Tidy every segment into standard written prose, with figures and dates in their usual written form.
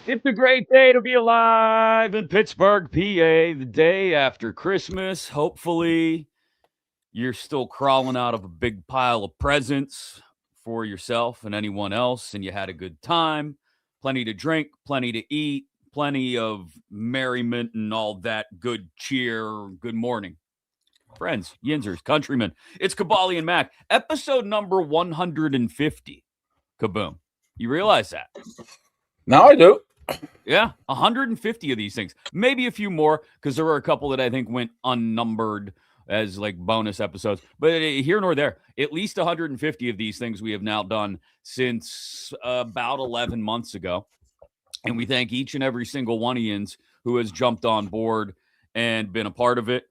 It's a great day to be alive in Pittsburgh, PA, the day after Christmas. Hopefully, you're still crawling out of a big pile of presents for yourself and anyone else, and you had a good time. Plenty to drink, plenty to eat, plenty of merriment and all that good cheer. Good morning, friends, yinzers, countrymen. It's Kaboly+Mack, episode number 150. Kaboom. You realize that? Now I do. Yeah, 150 of these things. Maybe a few more because there were a couple that I think went unnumbered as like bonus episodes. But here nor there, at least 150 of these things we have now done since about 11 months ago. And we thank each and every single one of yins who has jumped on board and been a part of it.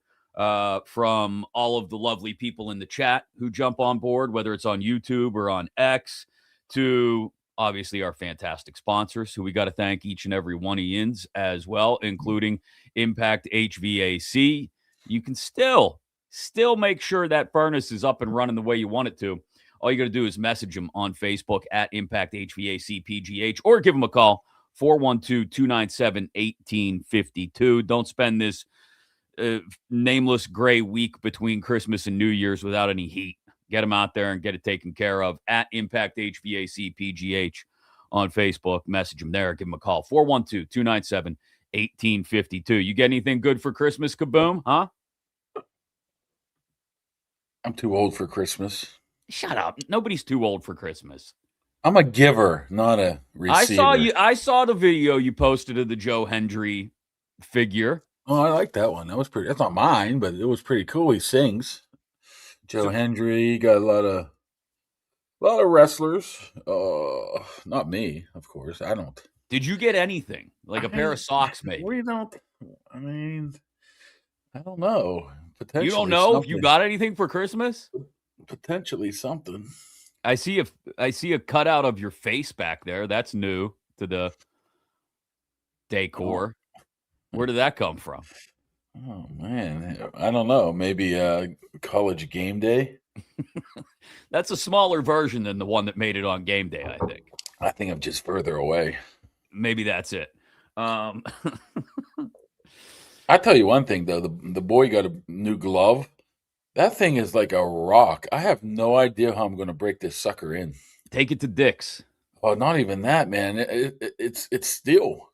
From all of the lovely people in the chat who jump on board, whether it's on YouTube or on X, to obviously our fantastic sponsors who we got to thank each and every one of yins as well, including Impact HVAC. You can still make sure that furnace is up and running the way you want it to. All you got to do is message them on Facebook at Impact HVAC PGH or give them a call, 412-297-1852. Don't spend this nameless gray week between Christmas and New Year's without any heat. Get them out there and get it taken care of at Impact HVAC PGH on Facebook. Message them there. Give them a call. 412-297-1852. You get anything good for Christmas, Kaboom? Huh? I'm too old for Christmas. Shut up. Nobody's too old for Christmas. I'm a giver, not a receiver. I saw the video you posted of the Joe Hendry figure. Oh, I like that one. That's not mine, but it was pretty cool. He sings. Joe Hendry got a lot of wrestlers. Not me, of course. I don't. Did you get anything? Like a pair of socks, maybe? We don't. I mean, I don't know. Potentially, you don't know if you got anything for Christmas? Potentially something. I see a cutout of your face back there. That's new to the decor. Where did that come from? Oh man, I don't know. Maybe college game day. That's a smaller version than the one that made it on game day, I think. I think I'm just further away. Maybe that's it. I'll tell you one thing though. The boy got a new glove. That thing is like a rock. I have no idea how I'm going to break this sucker in. Take it to Dick's. Oh, not even that, man. It's steel.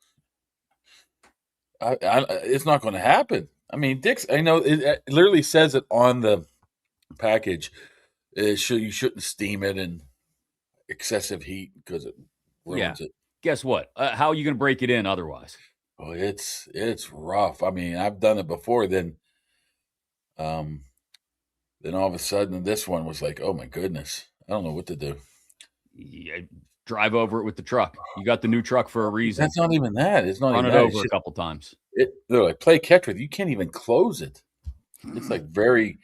It's not going to happen. I mean, Dick's. I know it literally says it on the package. You shouldn't steam it in excessive heat because it ruins it. Guess what? How are you going to break it in otherwise? Oh, it's rough. I mean, I've done it before. Then all of a sudden, this one was like, oh my goodness, I don't know what to do. Yeah, drive over it with the truck. You got the new truck for a reason. That's not even that. It's not run even it that. over a couple times. They're like, play catch with. You can't even close it. It's like very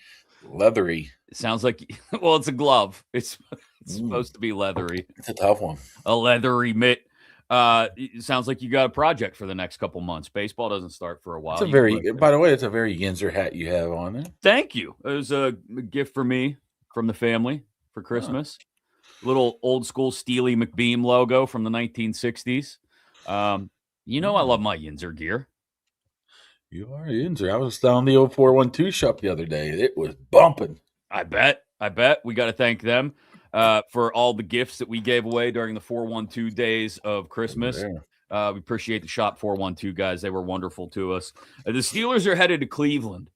leathery. It sounds like, well, it's a glove. It's supposed to be leathery. It's a tough one. A leathery mitt. It sounds like you got a project for the next couple months. Baseball doesn't start for a while. By the way, it's a very Yinzer hat you have on there. Thank you. It was a gift for me from the family for Christmas. Little old school Steely McBeam logo from the 1960s. You know I love my Yinzer gear. You are Yinzer. I was down the 0412 shop the other day. It was bumping. I bet. We got to thank them for all the gifts that we gave away during the 412 days of Christmas. We appreciate the shop 412 guys. They were wonderful to us. The Steelers are headed to Cleveland.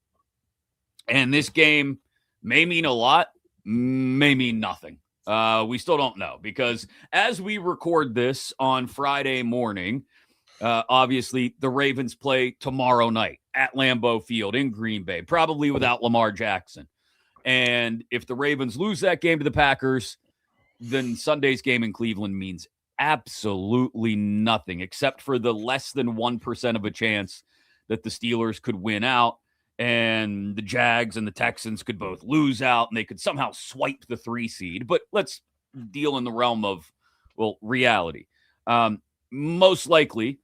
And this game may mean a lot, may mean nothing. We still don't know because as we record this on Friday morning, obviously the Ravens play tomorrow night at Lambeau Field in Green Bay, probably without Lamar Jackson. And if the Ravens lose that game to the Packers, then Sunday's game in Cleveland means absolutely nothing except for the less than 1% of a chance that the Steelers could win out and the Jags and the Texans could both lose out and they could somehow swipe the 3 seed. But let's deal in the realm of, well, reality. Most likely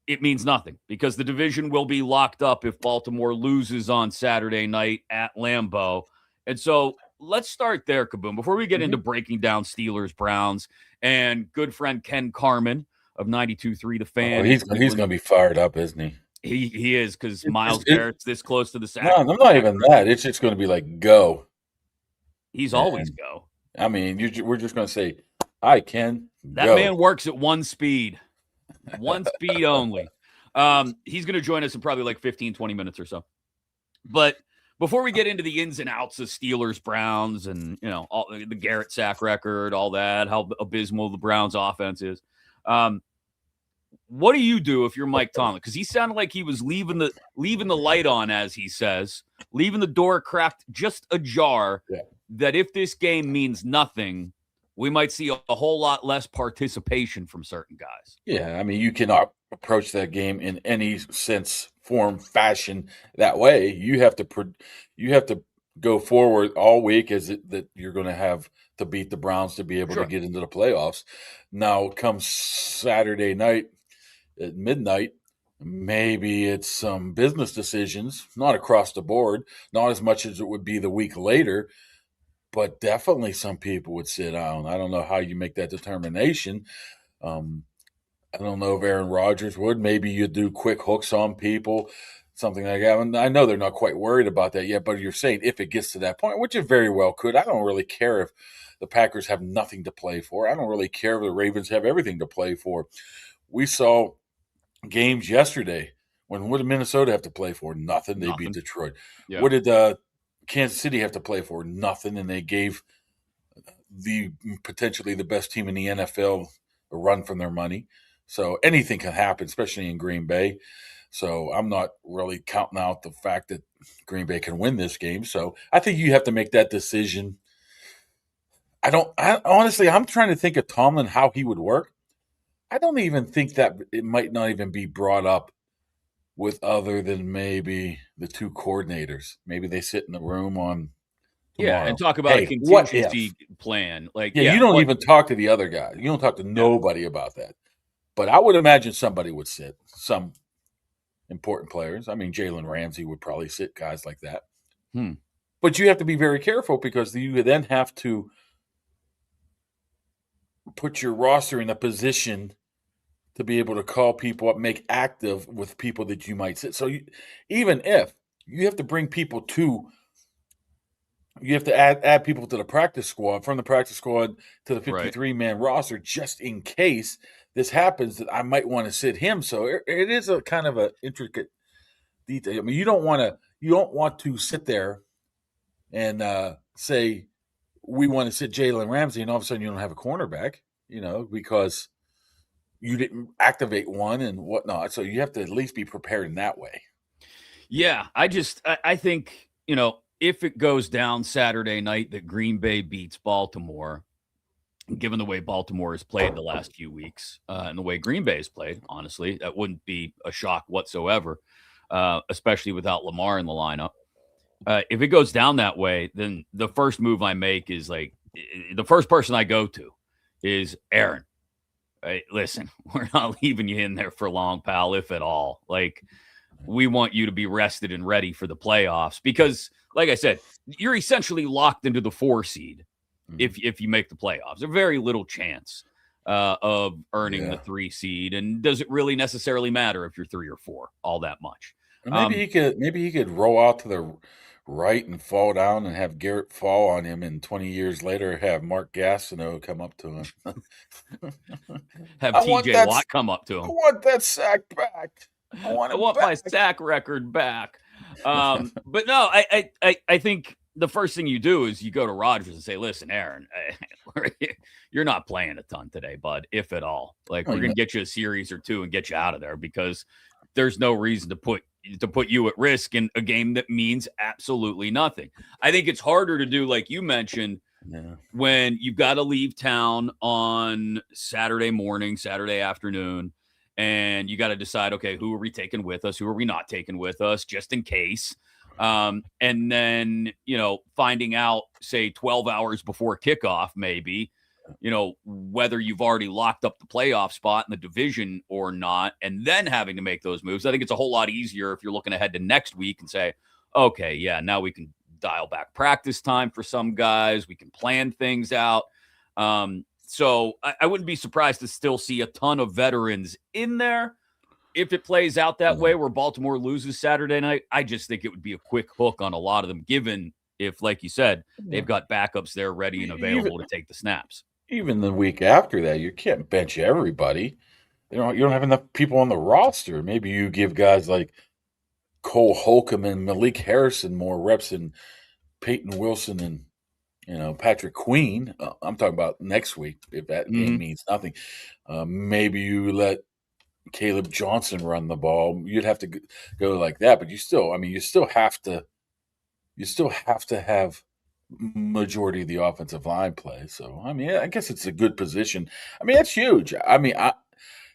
it means nothing because the division will be locked up if Baltimore loses on Saturday night at Lambeau. And so let's start there, Kaboom, before we get into breaking down Steelers, Browns, and good friend Ken Carman of 92.3 The Fan. He's going to be fired up, isn't he? He is, because Myles Garrett's this close to the sack. No, I'm not even that. It's just going to be like, go. He's always go. I mean, we're just going to say, "Hi, Ken." That man works at one speed only. He's going to join us in probably like 15, 20 minutes or so. But before we get into the ins and outs of Steelers, Browns, and all the Garrett sack record, all that, how abysmal the Browns offense is, what do you do if you're Mike Tomlin? Because he sounded like he was leaving the light on, as he says, leaving the door cracked just ajar. Yeah. That if this game means nothing, we might see a whole lot less participation from certain guys. Yeah, I mean, you cannot approach that game in any sense, form, fashion that way. You have to go forward all week that you're going to have to beat the Browns to be able to get into the playoffs. Now, comes Saturday night at midnight, maybe it's some business decisions, not across the board, not as much as it would be the week later. But definitely some people would sit down. I don't know how you make that determination. I don't know if Aaron Rodgers would. Maybe you do quick hooks on people, something like that. And I know they're not quite worried about that yet, but you're saying if it gets to that point, which it very well could. I don't really care if the Packers have nothing to play for. I don't really care if the Ravens have everything to play for. We saw games yesterday. What did Minnesota have to play for? Nothing. They beat Detroit. Yeah. What did Kansas City have to play for? Nothing, and they gave potentially the best team in the NFL a run from their money. So anything can happen, especially in Green Bay. So I'm not really counting out the fact that Green Bay can win this game. So I think you have to make that decision. Honestly, I'm trying to think of Tomlin, how he would work. I don't even think that it might not even be brought up with other than maybe the two coordinators. Maybe they sit in the room on tomorrow. And talk about a contingency plan. You don't even talk to the other guy. You don't talk to nobody about that. But I would imagine somebody would sit, some important players. I mean, Jalen Ramsey would probably sit, guys like that. But you have to be very careful, because you then have to put your roster in a position to be able to call people up, make active with people that you might sit. So even if you have to bring people you have to add people to the practice squad, from the practice squad to the 53-man roster, just in case this happens, that I might want to sit him. So it is a kind of an intricate detail. I mean, you don't want to sit there and say, we want to sit Jalen Ramsey, and all of a sudden you don't have a cornerback, because you didn't activate one and whatnot. So you have to at least be prepared in that way. Yeah, I think, if it goes down Saturday night that Green Bay beats Baltimore, given the way Baltimore has played the last few weeks and the way Green Bay has played, honestly, that wouldn't be a shock whatsoever, especially without Lamar in the lineup. If it goes down that way, then the first move I make is the first person I go to is Aaron. Hey, listen, we're not leaving you in there for long, pal, if at all. We want you to be rested and ready for the playoffs, because, like I said, you're essentially locked into the 4 seed if you make the playoffs. There's very little chance of earning the 3 seed, and does it really necessarily matter if you're 3 or 4 all that much? Maybe he could roll out to the right and fall down and have Garrett fall on him, and 20 years later have Mark Gastineau come up to him. Have TJ Watt come up to him. I want that sack back. I want my sack record back. But no, I think the first thing you do is you go to Rodgers and say, listen, Aaron, you're not playing a ton today, bud, if at all. We're going to get you a series or 2 and get you out of there, because there's no reason to put you at risk in a game that means absolutely nothing. I think it's harder to do, like you mentioned, when you've got to leave town on Saturday morning, Saturday afternoon, and you got to decide, okay, who are we taking with us? Who are we not taking with us, just in case? And then, finding out, say, 12 hours before kickoff, maybe, whether you've already locked up the playoff spot in the division or not, and then having to make those moves. I think it's a whole lot easier if you're looking ahead to next week and say, okay, yeah, now we can dial back practice time for some guys. We can plan things out. So I wouldn't be surprised to still see a ton of veterans in there. If it plays out that way where Baltimore loses Saturday night, I just think it would be a quick hook on a lot of them, given if, like you said, they've got backups there ready and available to take the snaps. Even the week after that, you can't bench everybody. You don't have enough people on the roster. Maybe you give guys like Cole Holcomb and Malik Harrison more reps than Peyton Wilson and Patrick Queen. I'm talking about next week if that game means nothing. Maybe you let Caleb Johnson run the ball. You'd have to go like that, but you still have to have majority of the offensive line play. So I mean, I guess it's a good position. I mean, that's huge. I mean,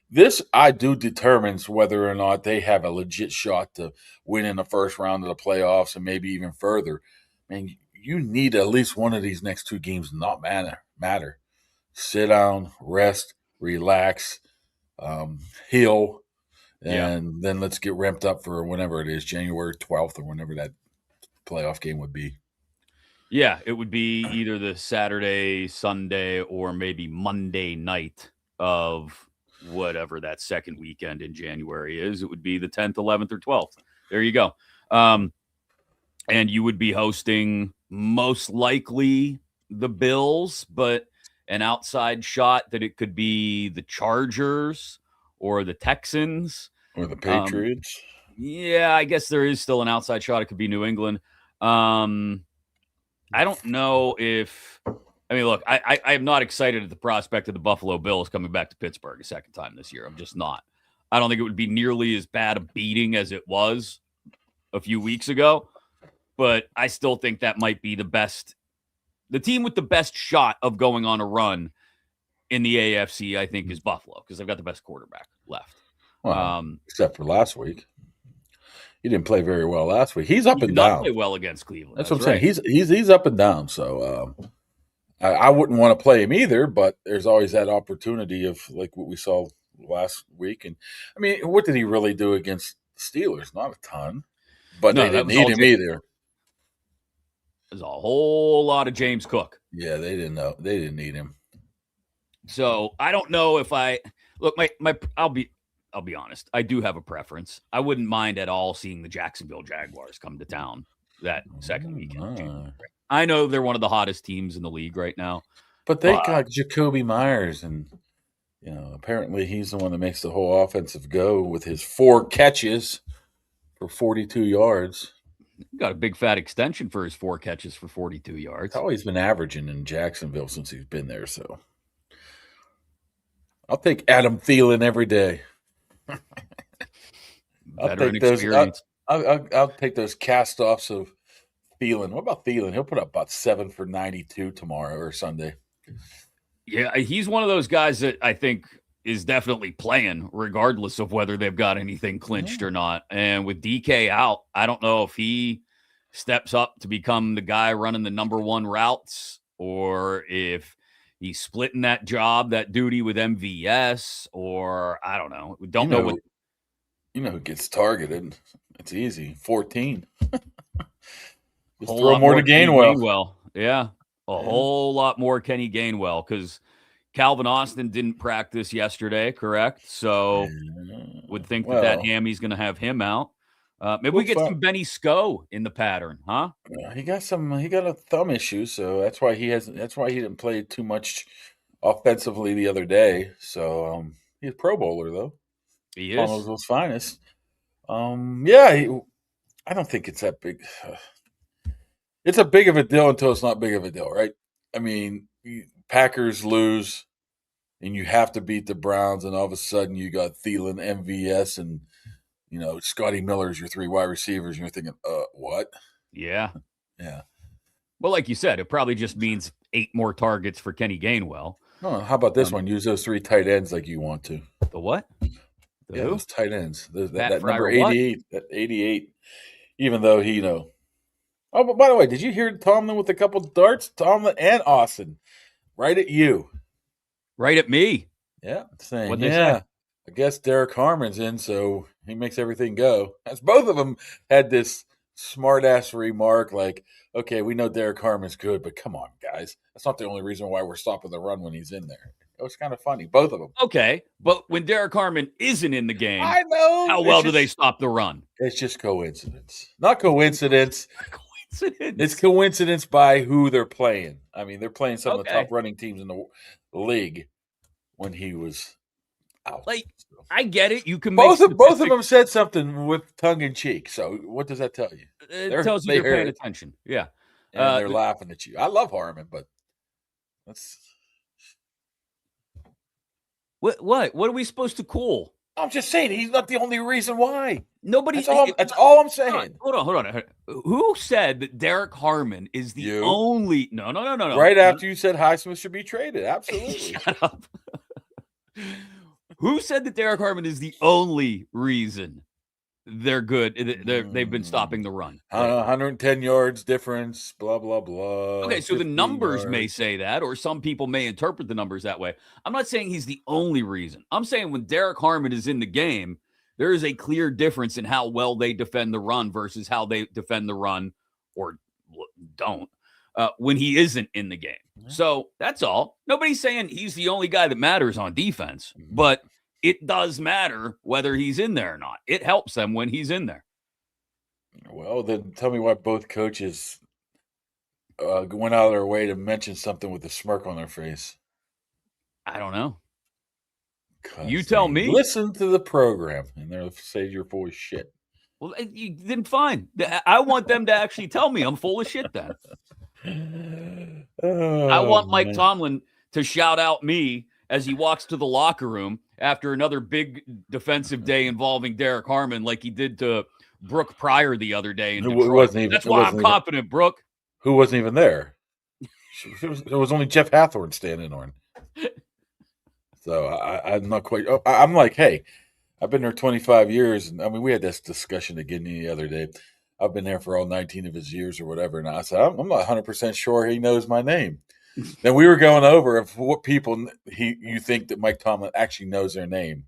this determines whether or not they have a legit shot to win in the first round of the playoffs and maybe even further. I mean, you need at least one of these next two games not matter. Sit down, rest, relax, heal, and then let's get ramped up for whenever it is, January 12th or whenever that playoff game would be. Yeah, it would be either the Saturday, Sunday, or maybe Monday night of whatever that second weekend in January is. It would be the 10th, 11th, or 12th. There you go. And you would be hosting most likely the Bills, but an outside shot that it could be the Chargers or the Texans. Or the Patriots. Yeah, I guess there is still an outside shot. It could be New England. I don't know if – I mean, look, I am not excited at the prospect of the Buffalo Bills coming back to Pittsburgh a second time this year. I'm just not. I don't think it would be nearly as bad a beating as it was a few weeks ago, but I still think that might be the team with the best shot of going on a run in the AFC, I think, is Buffalo because they've got the best quarterback left. Well, except for last week. He didn't play very well last week. He's up and down. Not play well against Cleveland. That's what I'm saying. He's up and down. So I wouldn't want to play him either. But there's always that opportunity of like what we saw last week. And I mean, what did he really do against the Steelers? Not a ton. But they didn't need him either. There's a whole lot of James Cook. Yeah, they didn't need him. So I don't know if I'll be honest. I do have a preference. I wouldn't mind at all seeing the Jacksonville Jaguars come to town that second weekend. I know they're one of the hottest teams in the league right now. But they got Jacoby Myers, and apparently he's the one that makes the whole offensive go with his 4 catches for 42 yards. Got a big fat extension for his 4 catches for 42 yards. That's all he's been averaging in Jacksonville since he's been there. So I'll take Adam Thielen every day. I'll take those cast-offs of Thielen. What about Thielen? He'll put up about 7 for 92 tomorrow or Sunday. Yeah, he's one of those guys that I think is definitely playing regardless of whether they've got anything clinched or not. And with DK out, I don't know if he steps up to become the guy running the number 1 routes or if he's splitting that duty with MVS, or I don't know. We don't know what. Who gets targeted? It's easy. 14. Just throw more to Gainwell. Yeah. Whole lot more Kenny Gainwell because Calvin Austin didn't practice yesterday, correct? So would think that hammy's going to have him out. Maybe we get some Benny Sco in the pattern, huh? He got a thumb issue, so that's why he didn't play too much offensively the other day. So he's a Pro Bowler though. He is one of those finest. I don't think it's that big. It's a big of a deal until it's not big of a deal, right? I mean, Packers lose, and you have to beat the Browns, and all of a sudden you got Thielen, MVS, and Scotty Miller's your 3 wide receivers, and you're thinking, what? Yeah. Yeah. Well, like you said, it probably just means 8 more targets for Kenny Gainwell. Oh, how about this one? Use those 3 tight ends like you want to. The what? Those tight ends. That Fryer, number 88. That 88. Even though he, Oh, but by the way, did you hear Tomlin with a couple darts? Tomlin and Austin, right at you. Right at me. Yeah. Saying, What'd they say? I guess Derek Harmon's in, so he makes everything go. As both of them had this smart-ass remark like, okay, we know Derek Harmon's good, but come on, guys. That's not the only reason why we're stopping the run when he's in there. It was kind of funny, both of them. Okay, but when Derek Harman isn't in the game, I know. how well do they stop the run? It's just coincidence. Not coincidence. Coincidence. It's coincidence by who they're playing. I mean, they're playing some of the top running teams in the league when he was out. Like, I get it. You can both of them said something with tongue in cheek. So what does that tell you? It tells you they're paying attention. Yeah, and they're laughing at you. I love Harman, but that's what are we supposed to cool? I'm just saying he's not the only reason why. Nobody. That's all I'm saying. Hold on. Who said that Derek Harman is the only? No. Right after you said Highsmith should be traded, absolutely. Shut up. Who said that Derek Harman is the only reason they're good? They've been stopping the run. 110 yards difference, blah, blah, blah. Okay, so the numbers may say that, or some people may interpret the numbers that way. I'm not saying he's the only reason. I'm saying when Derek Harman is in the game, there is a clear difference in how well they defend the run versus how they defend the run or don't when he isn't in the game. So that's all. Nobody's saying he's the only guy that matters on defense, but it does matter whether he's in there or not. It helps them when he's in there. Well, then tell me why both coaches went out of their way to mention something with a smirk on their face. I don't know. You tell me. Listen to the program, and they'll say you're full of shit. Well, then fine. I want them to actually tell me I'm full of shit then. I want Mike Tomlin to shout out me as he walks to the locker room after another big defensive day involving Derek Harman like he did to Brooke Pryor the other day in Detroit. That's why I'm confident, Brooke. Who wasn't even there? It was only Jeff Hathorn standing on. So I'm not quite – I'm like, hey, I've been there 25 years. And I mean, we had this discussion again the other day. I've been there for all 19 of his years or whatever. And I said, I'm not 100% sure he knows my name. Then we were going over of what people you think that Mike Tomlin actually knows their name.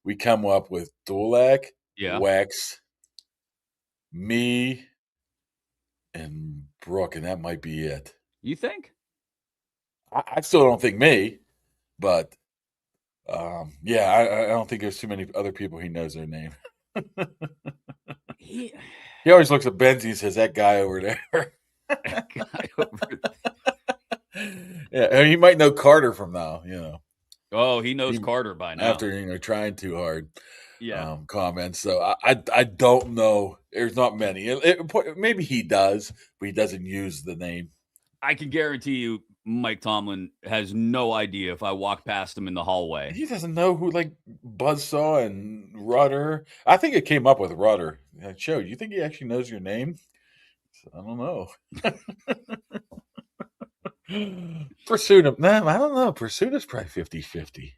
We come up with Dulac, Wex, me, and Brooke, and that might be it. You think? I still don't think me, but I don't think there's too many other people he knows their name. He always looks at Benzie and says, that guy over there. That guy over there. Yeah, he might know Carter from now, Oh, he knows Carter by now. After, trying too hard. Yeah. Comments. So I don't know. There's not many. Maybe he does, but he doesn't use the name. I can guarantee you Mike Tomlin has no idea if I walk past him in the hallway. He doesn't know who Buzzsaw and Rudder. I think it came up with Rudder. Joe, do you think he actually knows your name? I don't know. Pursuit, man, I don't know. Pursuit is probably 50-50.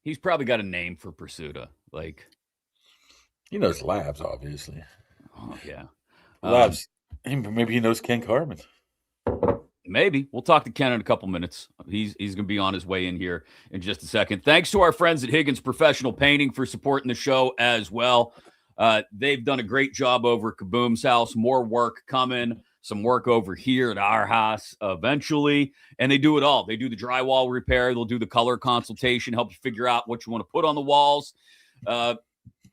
He's probably got a name for Pursuta. He knows Labs, obviously. Oh, yeah. Labs. Maybe he knows Ken Carman. Maybe. We'll talk to Ken in a couple minutes. He's going to be on his way in here in just a second. Thanks to our friends at Higgins Professional Painting for supporting the show as well. They've done a great job over at Kaboom's house. More work coming. Some work over here at our house eventually. And they do it all. They do the drywall repair. They'll do the color consultation, help you figure out what you want to put on the walls.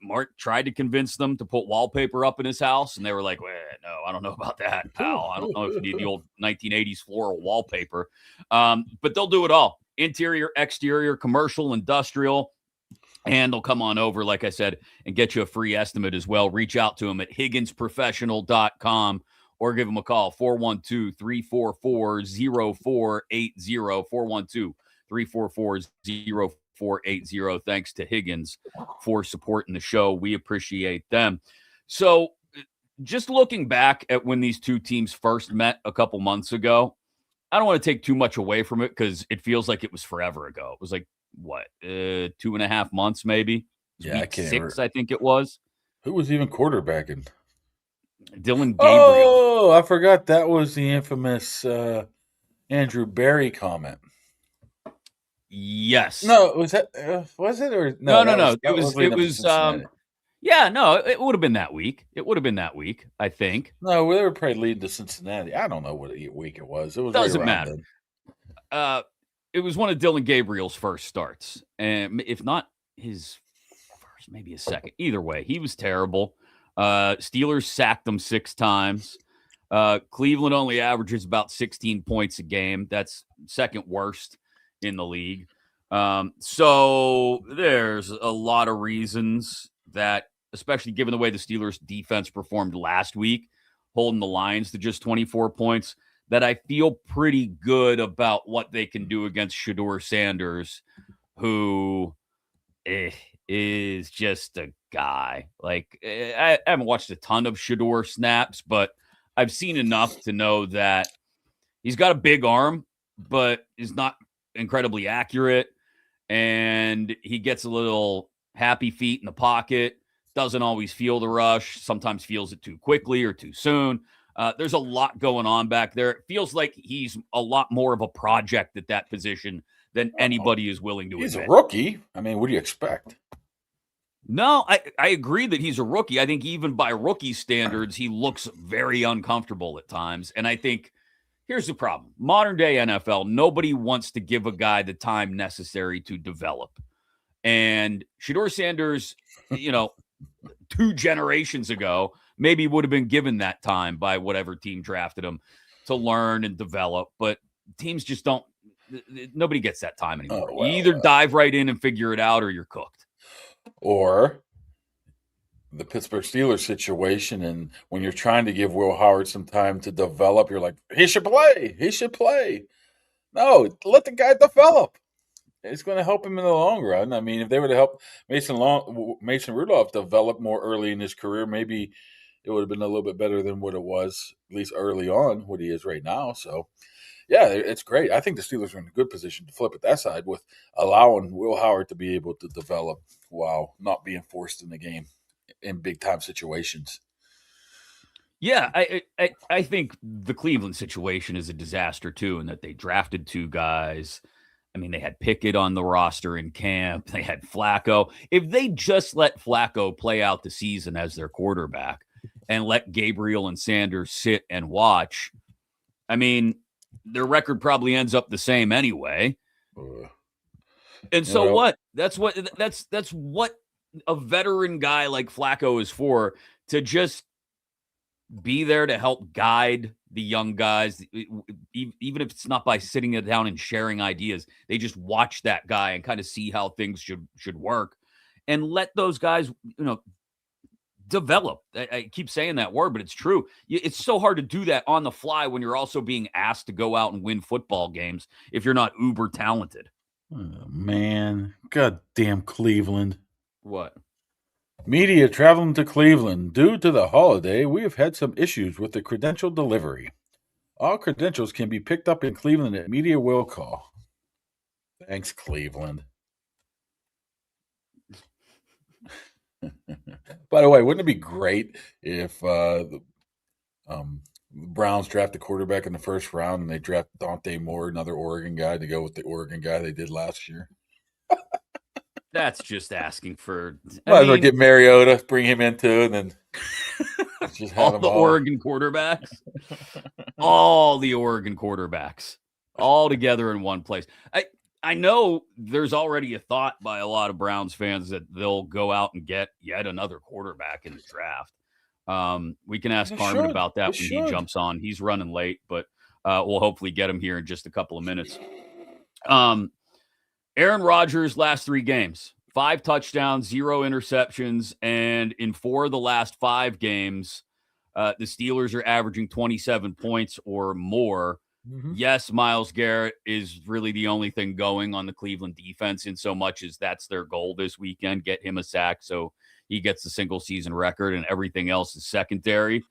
Mark tried to convince them to put wallpaper up in his house, and they were like, well, no, I don't know about that, pal. I don't know if you need the old 1980s floral wallpaper. But they'll do it all. Interior, exterior, commercial, industrial. And they'll come on over, like I said, and get you a free estimate as well. Reach out to them at higginsprofessional.com or give them a call, 412-344-0480, 412-344-0480. Thanks to Higgins for supporting the show. We appreciate them. So just looking back at when these two teams first met a couple months ago, I don't want to take too much away from it because it feels like it was forever ago. It was like, 2.5 months maybe? Yeah, week 6, I think it was. Who was even quarterbacking? Dylan Gabriel. Oh, I forgot that was the infamous Andrew Berry comment. Yes. No, was it or no? It was Yeah, no, it would have been that week. It would have been that week, I think. No, they were probably leading to Cincinnati. I don't know what week it was. It was right Doesn't around matter. It was one of Dylan Gabriel's first starts, and if not his first, maybe his second. Either way, he was terrible. Steelers sacked him 6 times. Cleveland only averages about 16 points a game. That's second worst in the league. So there's a lot of reasons that, especially given the way the Steelers defense performed last week, holding the Lions to just 24 points, that I feel pretty good about what they can do against Shedeur Sanders, who is just a guy. Like, I haven't watched a ton of Shedeur snaps, but I've seen enough to know that he's got a big arm, but is not incredibly accurate. And he gets a little happy feet in the pocket, doesn't always feel the rush, sometimes feels it too quickly or too soon. There's a lot going on back there. It feels like he's a lot more of a project at that position than anybody is willing to admit. He's a rookie. I mean, what do you expect? No, I agree that he's a rookie. I think even by rookie standards, he looks very uncomfortable at times. And I think here's the problem. Modern day NFL, nobody wants to give a guy the time necessary to develop. And Shedeur Sanders, 2 generations ago, maybe would have been given that time by whatever team drafted him to learn and develop. But teams just don't, nobody gets that time anymore. You either dive right in and figure it out or you're cooked. Or the Pittsburgh Steelers situation, and when you're trying to give Will Howard some time to develop, you're like, he should play. He should play. No, let the guy develop. It's going to help him in the long run. I mean, if they were to help Mason Rudolph develop more early in his career, maybe it would have been a little bit better than what it was, at least early on, what he is right now. So, yeah, it's great. I think the Steelers are in a good position to flip it that side with allowing Will Howard to be able to develop while not being forced in the game in big-time situations. Yeah, I think the Cleveland situation is a disaster, too, in that they drafted 2 guys. I mean, they had Pickett on the roster in camp. They had Flacco. If they just let Flacco play out the season as their quarterback and let Gabriel and Sanders sit and watch, I mean, their record probably ends up the same anyway. And so what? That's what a veteran guy like Flacco is for, to just be there to help guide the young guys, even if it's not by sitting it down and sharing ideas. They just watch that guy and kind of see how things should work and let those guys, develop. I keep saying that word, but it's true. It's so hard to do that on the fly when you're also being asked to go out and win football games if you're not uber talented. Oh, man. Goddamn Cleveland. What? Media traveling to Cleveland. Due to the holiday, we have had some issues with the credential delivery. All credentials can be picked up in Cleveland at media will call. Thanks, Cleveland. By the way, wouldn't it be great if the Browns draft a quarterback in the first round and they draft Dante Moore, another Oregon guy, to go with the Oregon guy they did last year? That's just asking for. Might as well get Mariota, bring him in too, and then just have all the Oregon quarterbacks. All the Oregon quarterbacks all together in one place. I know there's already a thought by a lot of Browns fans that they'll go out and get yet another quarterback in the draft. We can ask Carman about that when he jumps on. He's running late, but we'll hopefully get him here in just a couple of minutes. Aaron Rodgers' last 3 games, 5 touchdowns, 0 interceptions, and in 4 of the last 5 games, the Steelers are averaging 27 points or more. Mm-hmm. Yes, Myles Garrett is really the only thing going on the Cleveland defense, in so much as that's their goal this weekend, get him a sack so he gets the single season record, and everything else is secondary.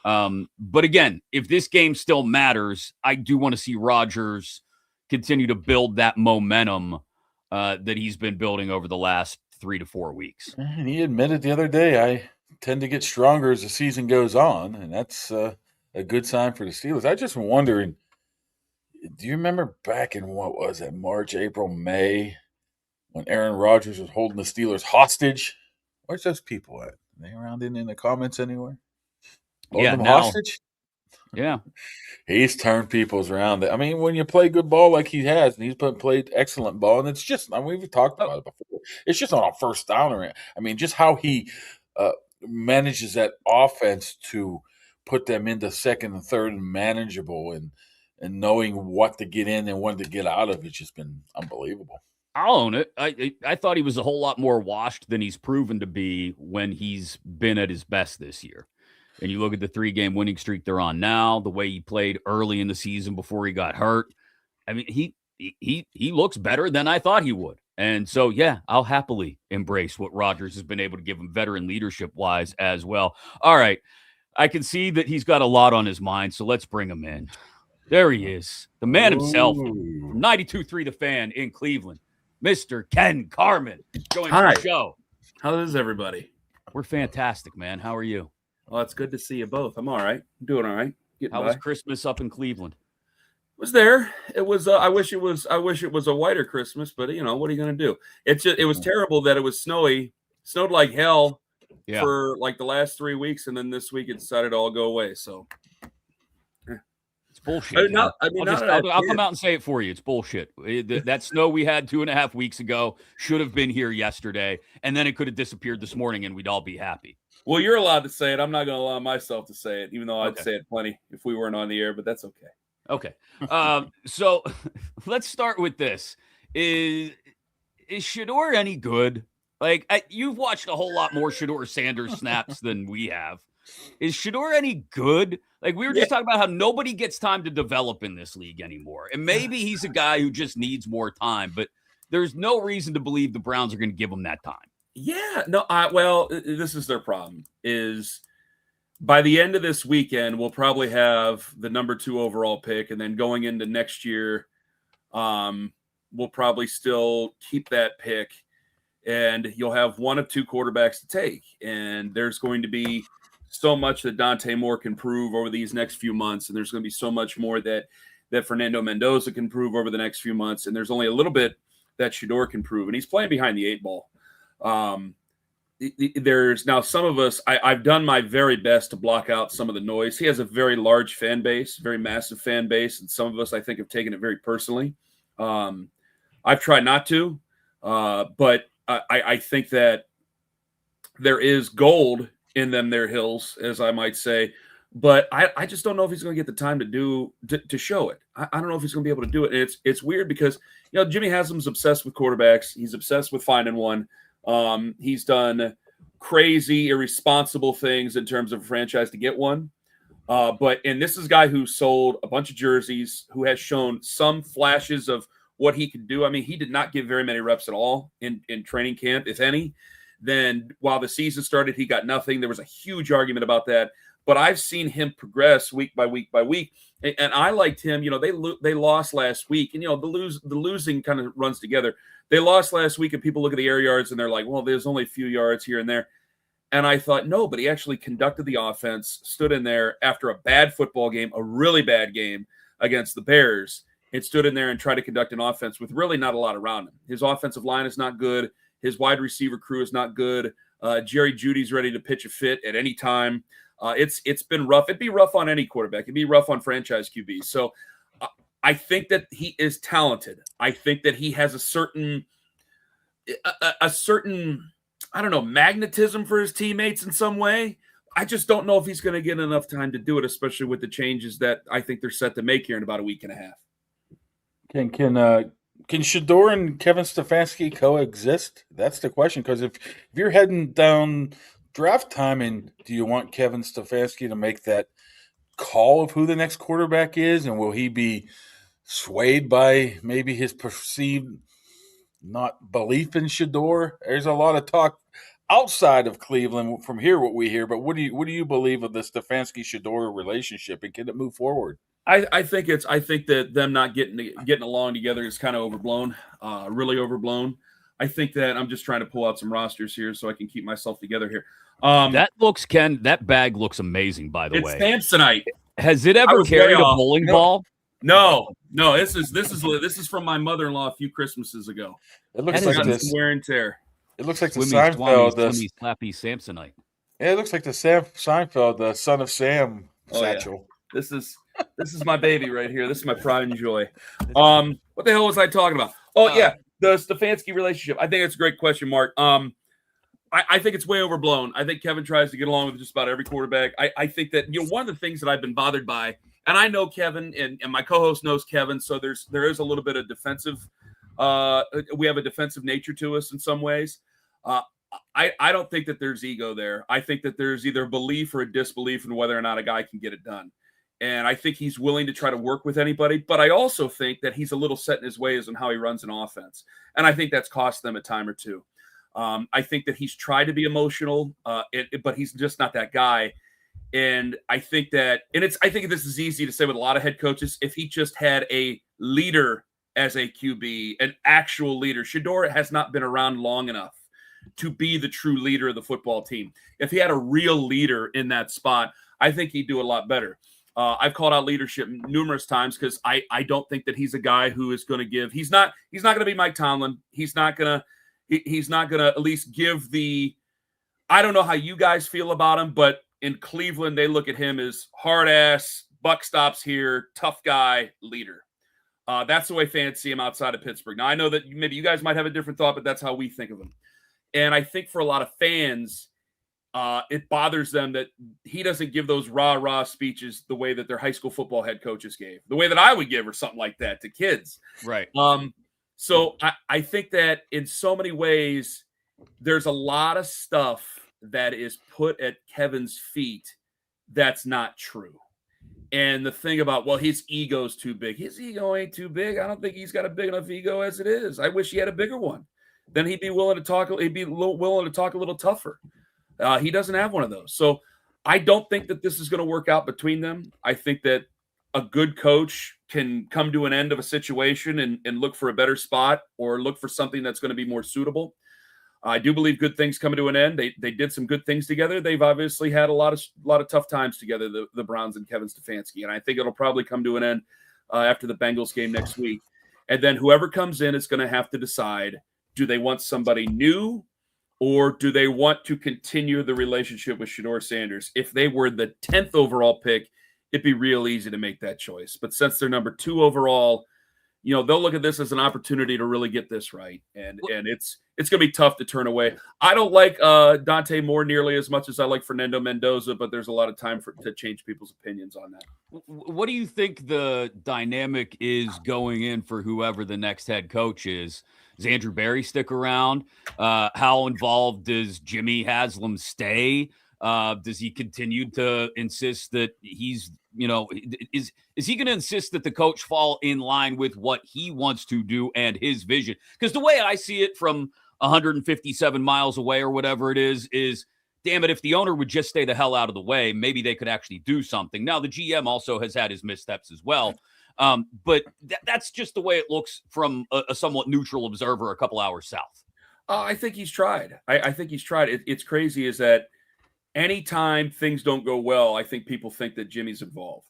But again, if this game still matters, I do want to see Rodgers continue to build that momentum that he's been building over the last 3 to 4 weeks. And he admitted the other day, I tend to get stronger as the season goes on, and that's a good sign for the Steelers. I just wondering, do you remember back in, what was it, March, April, May, when Aaron Rodgers was holding the Steelers hostage? Where's those people at? They around in the comments anywhere? Yeah, Them now, hostage? yeah. He's turned people's around. I mean, when you play good ball like he has, and he's played excellent ball, and it's just, I mean, we've talked about it before. It's just on a first downer. I mean, just how he manages that offense to put them into second and third and manageable, and knowing what to get in and when to get out of. It's just been unbelievable. I'll own it. I thought he was a whole lot more washed than he's proven to be when he's been at his best this year. And you look at the 3-game winning streak they're on now, the way he played early in the season before he got hurt. I mean, he looks better than I thought he would. And so, yeah, I'll happily embrace what Rodgers has been able to give him veteran leadership-wise as well. All right, I can see that he's got a lot on his mind, so let's bring him in. There he is, the man himself, from 92.3 The Fan in Cleveland, Mr. Ken Carman, joins the show. How is everybody? We're fantastic, man. How are you? Well, it's good to see you both. I'm all right. I'm doing all right. How was Christmas up in Cleveland? Was there. It was I wish it was a whiter Christmas, but what are you going to do? It was terrible that it was snowy. Snowed like hell for like the last 3 weeks, and then this week it decided to all go away. So it's bullshit. I'll come out and say it for you. It's bullshit. That snow we had 2.5 weeks ago should have been here yesterday, and then it could have disappeared this morning, and we'd all be happy. Well, you're allowed to say it. I'm not going to allow myself to say it, even though I'd say it plenty if we weren't on the air, but that's okay. Okay. So let's start with this. Is Shedeur any good? Like, you've watched a whole lot more Shedeur Sanders snaps than we have. Is Shedeur any good? Like, we were just talking about how nobody gets time to develop in this league anymore. And maybe he's a guy who just needs more time, but there's no reason to believe the Browns are going to give him that time. Yeah, no, well, this is their problem, is by the end of this weekend, we'll probably have the number 2 overall pick, and then going into next year, we'll probably still keep that pick, and you'll have one of 2 quarterbacks to take, and there's going to be so much that Dante Moore can prove over these next few months, and there's going to be so much more that Fernando Mendoza can prove over the next few months, and there's only a little bit that Shedeur can prove, and he's playing behind the 8 ball. There's now some of us, I've done my very best to block out some of the noise. He has a very large fan base, very massive fan base, and some of us, I think, have taken it very personally. I've tried not to, but I think that there is gold in them, their hills, as I might say. But I just don't know if he's going to get the time to show it. I don't know if he's going to be able to do it. And it's weird because Jimmy Haslam's obsessed with quarterbacks. He's obsessed with finding one. He's done crazy, irresponsible things in terms of a franchise to get one. And this is a guy who sold a bunch of jerseys, who has shown some flashes of what he can do. I mean, he did not get very many reps at all in training camp, if any. Then while the season started, he got nothing. There was a huge argument about that. But I've seen him progress week by week by week, and I liked him. They lost last week, and the losing kind of runs together. They lost last week, and people look at the air yards and they're like, well, there's only a few yards here and there. And I thought, no, but he actually conducted the offense, stood in there after a bad football game, a really bad game against the Bears, and stood in there and tried to conduct an offense with really not a lot around him. His offensive line is not good. His wide receiver crew is not good. Jerry Jeudy's ready to pitch a fit at any time. It's been rough. It'd be rough on any quarterback. It'd be rough on franchise QB. So I think that he is talented. I think that he has a certain, I don't know, magnetism for his teammates in some way. I just don't know if he's going to get enough time to do it, especially with the changes that I think they're set to make here in about a week and a half. Can Shedeur and Kevin Stefanski coexist? That's the question. Because if you're heading down draft time, and do you want Kevin Stefanski to make that call of who the next quarterback is, and will he be swayed by maybe his perceived not belief in Shedeur? There's a lot of talk outside of Cleveland from here, what we hear. But what do you believe of the Stefanski-Shedeur relationship, and can it move forward? I think that them not getting along together is kind of overblown, really overblown. I think that I'm just trying to pull out some rosters here so I can keep myself together here. That bag looks amazing, by the way. It's Samsonite. Has it ever carried a bowling ball? No. This is from my mother-in-law a few Christmases ago. It looks like this wear and tear. It looks like the Seinfeld. Slappy Samsonite. Yeah, it looks like the Sam Seinfeld, the son of Sam satchel. Yeah. This is my baby right here. This is my pride and joy. What the hell was I talking about? Oh yeah, the Stefanski relationship. I think it's a great question, Mark. I think it's way overblown. I think Kevin tries to get along with just about every quarterback. I think that one of the things that I've been bothered by, and I know Kevin, and my co-host knows Kevin, so there is a little bit of defensive. We have a defensive nature to us in some ways. I don't think that there's ego there. I think that there's either belief or a disbelief in whether or not a guy can get it done. And I think he's willing to try to work with anybody. But I also think that he's a little set in his ways on how he runs an offense. And I think that's cost them a time or two. I think that he's tried to be emotional, but he's just not that guy. And I think that, I think this is easy to say with a lot of head coaches, if he just had a leader as a QB, an actual leader. Shedeur has not been around long enough to be the true leader of the football team. If he had a real leader in that spot, I think he'd do a lot better. I've called out leadership numerous times because I don't think that he's a guy who is going to give. He's not going to be Mike Tomlin. He's not going to at least give the. I don't know how you guys feel about him, but in Cleveland they look at him as hard ass, buck stops here, tough guy, leader. That's the way fans see him outside of Pittsburgh. Now I know that maybe you guys might have a different thought, but that's how we think of him. And I think for a lot of fans, it bothers them that he doesn't give those rah-rah speeches the way that their high school football head coaches gave, the way that I would give or something like that to kids. Right. So I think that in so many ways, there's a lot of stuff that is put at Kevin's feet that's not true. And the thing about, well, his ego's too big. His ego ain't too big. I don't think he's got a big enough ego as it is. I wish he had a bigger one. Then he'd be willing to talk. He'd be willing to talk a little tougher. He doesn't have one of those. So I don't think that this is going to work out between them. I think that a good coach can come to an end of a situation and look for a better spot or look for something that's going to be more suitable. I do believe good things coming to an end. They did some good things together. They've obviously had a lot of tough times together, the Browns and Kevin Stefanski. And I think it'll probably come to an end after the Bengals game next week. And then whoever comes in is going to have to decide, do they want somebody new or do they want to continue the relationship with Shedeur Sanders? If they were the 10th overall pick, it'd be real easy to make that choice. But since they're number 2 overall, they'll look at this as an opportunity to really get this right. And it's going to be tough to turn away. I don't like Dante Moore nearly as much as I like Fernando Mendoza, but there's a lot of time to change people's opinions on that. What do you think the dynamic is going in for whoever the next head coach is? Does Andrew Berry stick around? How involved does Jimmy Haslam stay? Does he continue to insist that he's, is he going to insist that the coach fall in line with what he wants to do and his vision? Because the way I see it from 157 miles away or whatever it is, damn it, if the owner would just stay the hell out of the way, maybe they could actually do something. Now, the GM also has had his missteps as well. But that's just the way it looks from a somewhat neutral observer a couple hours south. I think he's tried. I think he's tried. It's crazy is that anytime things don't go well, I think people think that Jimmy's involved.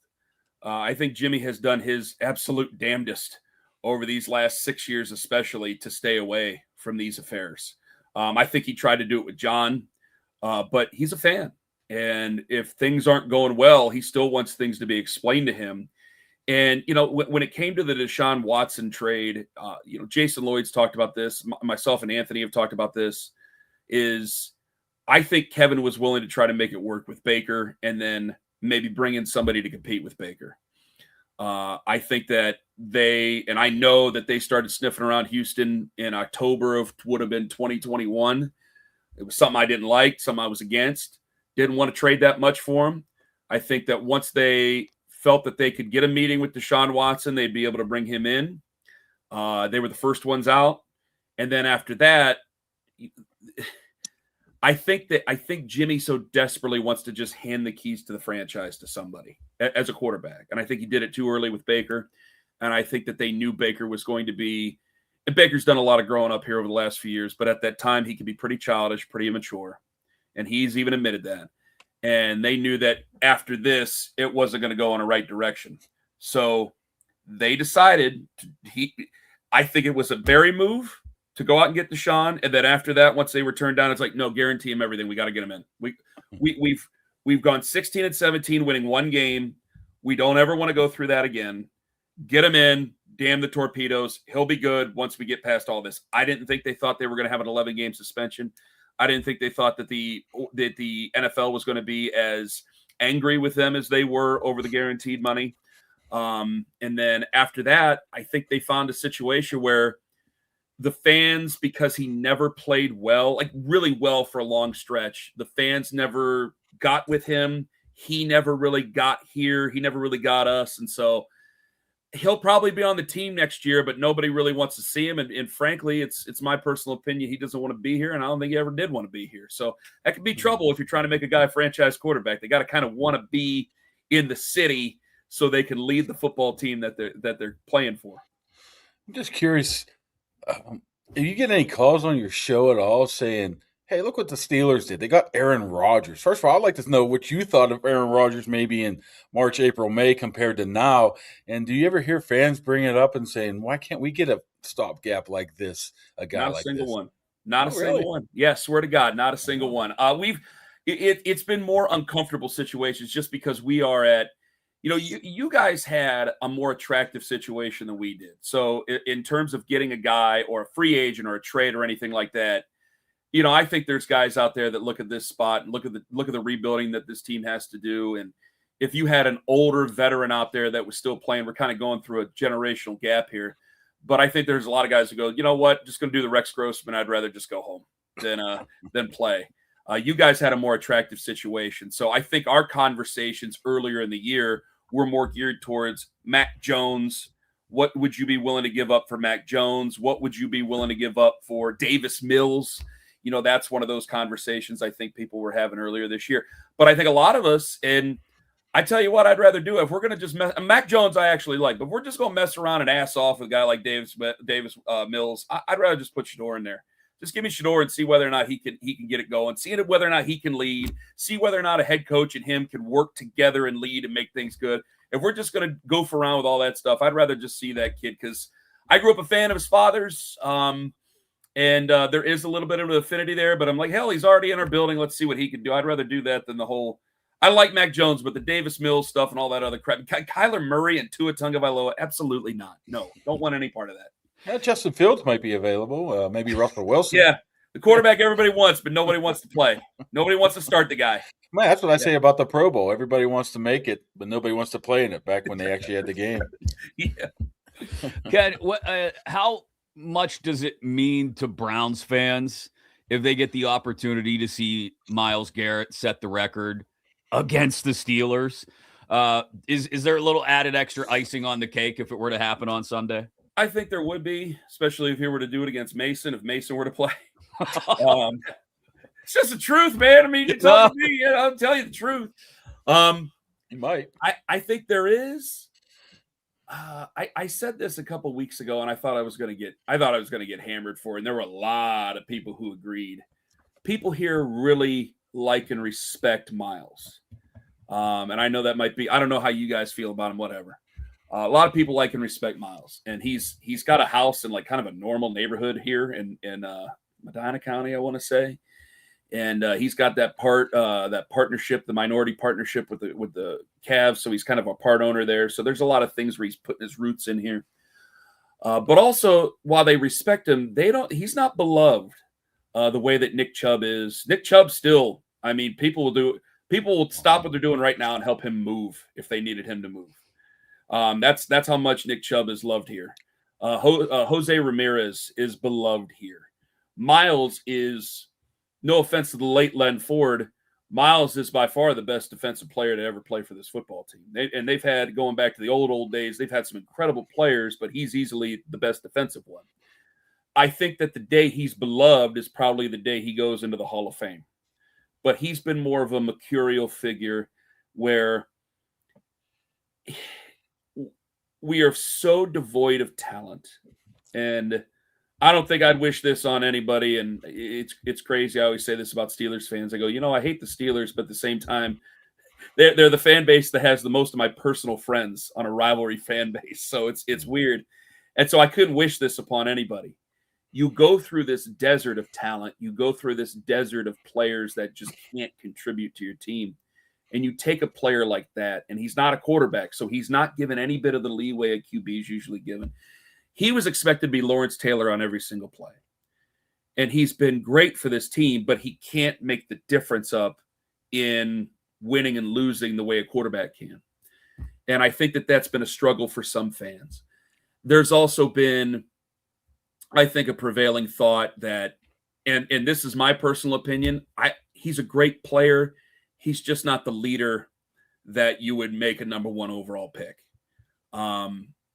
I think Jimmy has done his absolute damnedest over these last 6 years, especially to stay away from these affairs. I think he tried to do it with John, but he's a fan. And if things aren't going well, he still wants things to be explained to him. And, when it came to the Deshaun Watson trade, Jason Lloyd's talked about this. Myself and Anthony have talked about this, is I think Kevin was willing to try to make it work with Baker and then maybe bring in somebody to compete with Baker. I think that and I know that they started sniffing around Houston in October of would have been 2021. It was something I didn't like, something I was against. Didn't want to trade that much for him. I think that once they felt that they could get a meeting with Deshaun Watson, they'd be able to bring him in. They were the first ones out. And then after that, I think Jimmy so desperately wants to just hand the keys to the franchise to somebody as a quarterback. And I think he did it too early with Baker. And I think that they knew Baker was going to be, and Baker's done a lot of growing up here over the last few years, but at that time he could be pretty childish, pretty immature. And he's even admitted that. And they knew that after this, it wasn't going to go in a right direction. So they decided I think it was a Berry move. to go out and get Deshaun, and then after that, once they were turned down, it's like, no, guarantee him everything. We got to get him in. We've gone 16-17, winning one game. We don't ever want to go through that again. Get him in. Damn the torpedoes. He'll be good once we get past all this. I didn't think they thought they were going to have an 11-game suspension. I didn't think they thought that the NFL was going to be as angry with them as they were over the guaranteed money. And then after that, I think they found a situation where the fans, because he never played well, like really well for a long stretch, the fans never got with him. He never really got here. He never really got us. And so he'll probably be on the team next year, but nobody really wants to see him. And frankly, it's my personal opinion. He doesn't want to be here, and I don't think he ever did want to be here. So that could be trouble if you're trying to make a guy a franchise quarterback. They got to kind of want to be in the city so they can lead the football team that they're playing for. I'm just curious, if you get any calls on your show at all saying, hey, look what the Steelers did. They got Aaron Rodgers. First of all, I'd like to know what you thought of Aaron Rodgers maybe in March, April, May compared to now. And do you ever hear fans bring it up and saying, why can't we get a stopgap like this, a guy like this? Not a single one. Not a single one. Yeah, swear to God, not a single one. It's been more uncomfortable situations just because we are at, you guys had a more attractive situation than we did. So in terms of getting a guy or a free agent or a trade or anything like that, I think there's guys out there that look at this spot and look at the rebuilding that this team has to do. And if you had an older veteran out there that was still playing, we're kind of going through a generational gap here. But I think there's a lot of guys who go, you know what, just going to do the Rex Grossman. I'd rather just go home than play. You guys had a more attractive situation. So I think our conversations earlier in the year were more geared towards Mac Jones. What would you be willing to give up for Mac Jones? What would you be willing to give up for Davis Mills? That's one of those conversations I think people were having earlier this year. But I think a lot of us, and I tell you what, I'd rather do if we're going to just Mac Jones, I actually like, but if we're just going to mess around and ass off with a guy like Davis Mills, I'd rather just put Shador in there. Just give me Shador and see whether or not he can get it going. See whether or not he can lead. See whether or not a head coach and him can work together and lead and make things good. If we're just going to goof around with all that stuff, I'd rather just see that kid because I grew up a fan of his father's. And there is a little bit of an affinity there, but I'm like, hell, he's already in our building. Let's see what he can do. I'd rather do that than the whole. I like Mac Jones, but the Davis Mills stuff and all that other crap. Kyler Murray and Tua Tagovailoa, absolutely not. No, don't want any part of that. Yeah, Justin Fields might be available. Maybe Russell Wilson. Yeah, the quarterback everybody wants, but nobody wants to play. Nobody wants to start the guy. Man, that's what I say about the Pro Bowl. Everybody wants to make it, but nobody wants to play in it. Back when they actually had the game. Yeah. Ken, how much does it mean to Browns fans if they get the opportunity to see Myles Garrett set the record against the Steelers? Is there a little added extra icing on the cake if it were to happen on Sunday? I think there would be, especially if he were to do it against Mason, if Mason were to play. It's just the truth, man. I mean, you tell me, I'll tell you the truth. You might. I think there is. I said this a couple weeks ago, and I thought I was going to get hammered for it. And there were a lot of people who agreed. People here really like and respect Myles. And I know that might be, I don't know how you guys feel about him, whatever. A lot of people like and respect Myles, and he's got a house in like kind of a normal neighborhood here in Medina County, I want to say. And he's got that partnership, the minority partnership with the Cavs. So he's kind of a part owner there. So there's a lot of things where he's putting his roots in here. But also, while they respect him, he's not beloved the way that Nick Chubb is. Nick Chubb still, I mean, people will stop what they're doing right now and help him move if they needed him to move. That's how much Nick Chubb is loved here. Jose Ramirez is beloved here. Myles is, no offense to the late Len Ford, Myles is by far the best defensive player to ever play for this football team. They've had, going back to the old days, they've had some incredible players, but he's easily the best defensive one. I think that the day he's beloved is probably the day he goes into the Hall of Fame. But he's been more of a mercurial figure where we are so devoid of talent. And I don't think I'd wish this on anybody. And it's crazy. I always say this about Steelers fans. I go, I hate the Steelers, but at the same time, they're the fan base that has the most of my personal friends on a rivalry fan base. So it's weird. And so I couldn't wish this upon anybody. you go through this desert of talent. You go through this desert of players that just can't contribute to your team. And you take a player like that, and he's not a quarterback, so he's not given any bit of the leeway a QB is usually given. He was expected to be Lawrence Taylor on every single play. And he's been great for this team, but he can't make the difference up in winning and losing the way a quarterback can. And I think that that's been a struggle for some fans. There's also been, I think, a prevailing thought that, and this is my personal opinion, he's a great player. He's just not the leader that you would make a number 1 overall pick.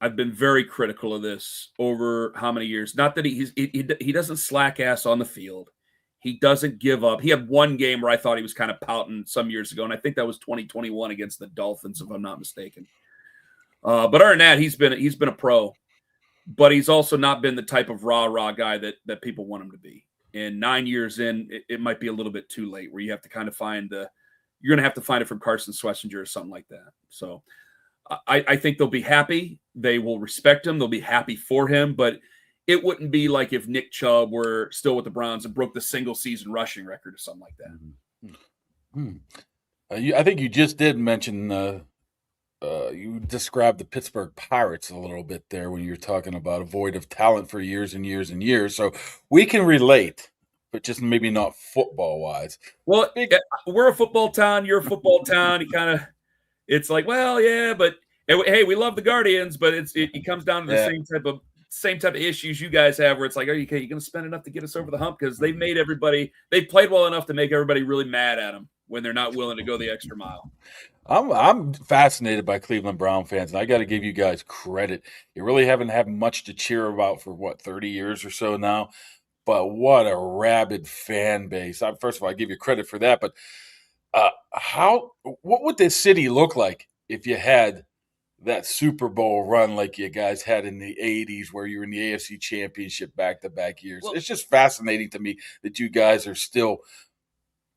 I've been very critical of this over how many years. Not that he doesn't slack ass on the field. He doesn't give up. He had one game where I thought he was kind of pouting some years ago, and I think that was 2021 against the Dolphins, if I'm not mistaken. But other than that, he's been a pro. But he's also not been the type of rah-rah guy that people want him to be. And 9 years in, it might be a little bit too late, where you have to kind of you're going to have to find it from Carson Schlesinger or something like that. So I think they'll be happy. They will respect him. They'll be happy for him. But it wouldn't be like if Nick Chubb were still with the Browns and broke the single-season rushing record or something like that. I think you just did mention you described the Pittsburgh Pirates a little bit there when you were talking about a void of talent for years and years and years. So we can relate, but just maybe not football-wise. Well, we're a football town. You're a football town. It's like, well, yeah, but hey, we love the Guardians, but it comes down to the same type of issues you guys have, where it's like, are you going to spend enough to get us over the hump? Because they've played well enough to make everybody really mad at them when they're not willing to go the extra mile. I'm fascinated by Cleveland Brown fans, and I got to give you guys credit. You really haven't had much to cheer about for 30 years or so now, but what a rabid fan base. First of all, I give you credit for that, but what would this city look like if you had that Super Bowl run like you guys had in the 80s, where you were in the AFC Championship back-to-back years? Well, it's just fascinating to me that you guys are still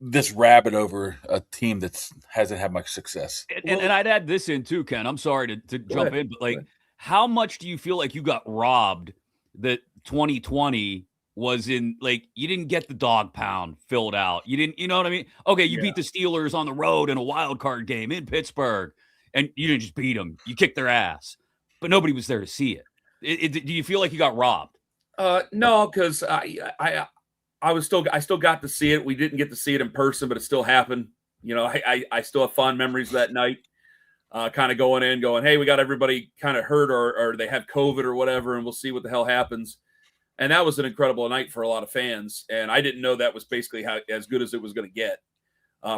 this rabid over a team that hasn't had much success. And I'd add this in too, Ken. I'm sorry to jump in, but how much do you feel like you got robbed that 2020 was in, like, you didn't get the dog pound filled out? You didn't, you know what I mean? Okay, you beat the Steelers on the road in a wild card game in Pittsburgh, and you didn't just beat them. You kicked their ass, but nobody was there to see it. Do you feel like you got robbed? No, because I still got to see it. We didn't get to see it in person, but it still happened. You know, I still have fond memories of that night. Kind of going, hey, we got everybody kind of hurt or they have COVID or whatever, and we'll see what the hell happens. And that was an incredible night for a lot of fans. And I didn't know that was basically as good as it was going to get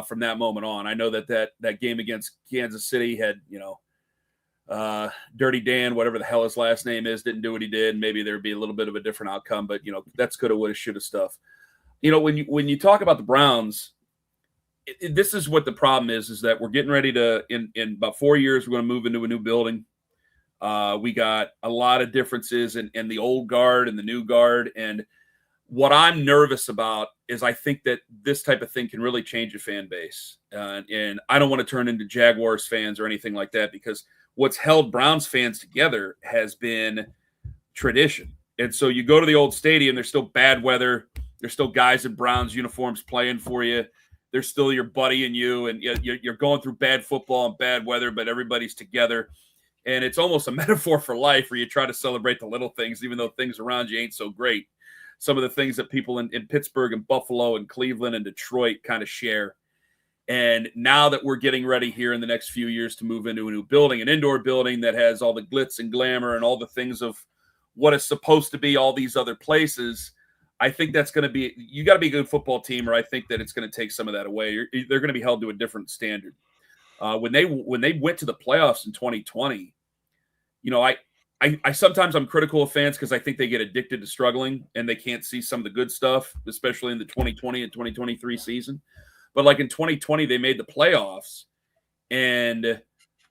from that moment on. I know that game against Kansas City had, Dirty Dan, whatever the hell his last name is, didn't do what he did. Maybe there'd be a little bit of a different outcome, but that's coulda, woulda, shoulda stuff. When you talk about the Browns, this is what the problem is that we're getting ready to, in about 4 years, we're going to move into a new building. We got a lot of differences in the old guard and the new guard. And what I'm nervous about is I think that this type of thing can really change a fan base. And I don't want to turn into Jaguars fans or anything like that, because what's held Browns fans together has been tradition. And so you go to the old stadium, there's still bad weather. There's still guys in Browns uniforms playing for you. There's still your buddy and you, and you're going through bad football and bad weather, but everybody's together. And it's almost a metaphor for life, where you try to celebrate the little things, even though things around you ain't so great. Some of the things that people in Pittsburgh and Buffalo and Cleveland and Detroit kind of share. And now that we're getting ready here in the next few years to move into a new building, an indoor building that has all the glitz and glamour and all the things of what is supposed to be all these other places, I think that's going to be – you got to be a good football team, or I think that it's going to take some of that away. They're going to be held to a different standard. When they went to the playoffs in 2020, I sometimes I'm critical of fans because I think they get addicted to struggling and they can't see some of the good stuff, especially in the 2020 and 2023 season. But like in 2020, they made the playoffs, and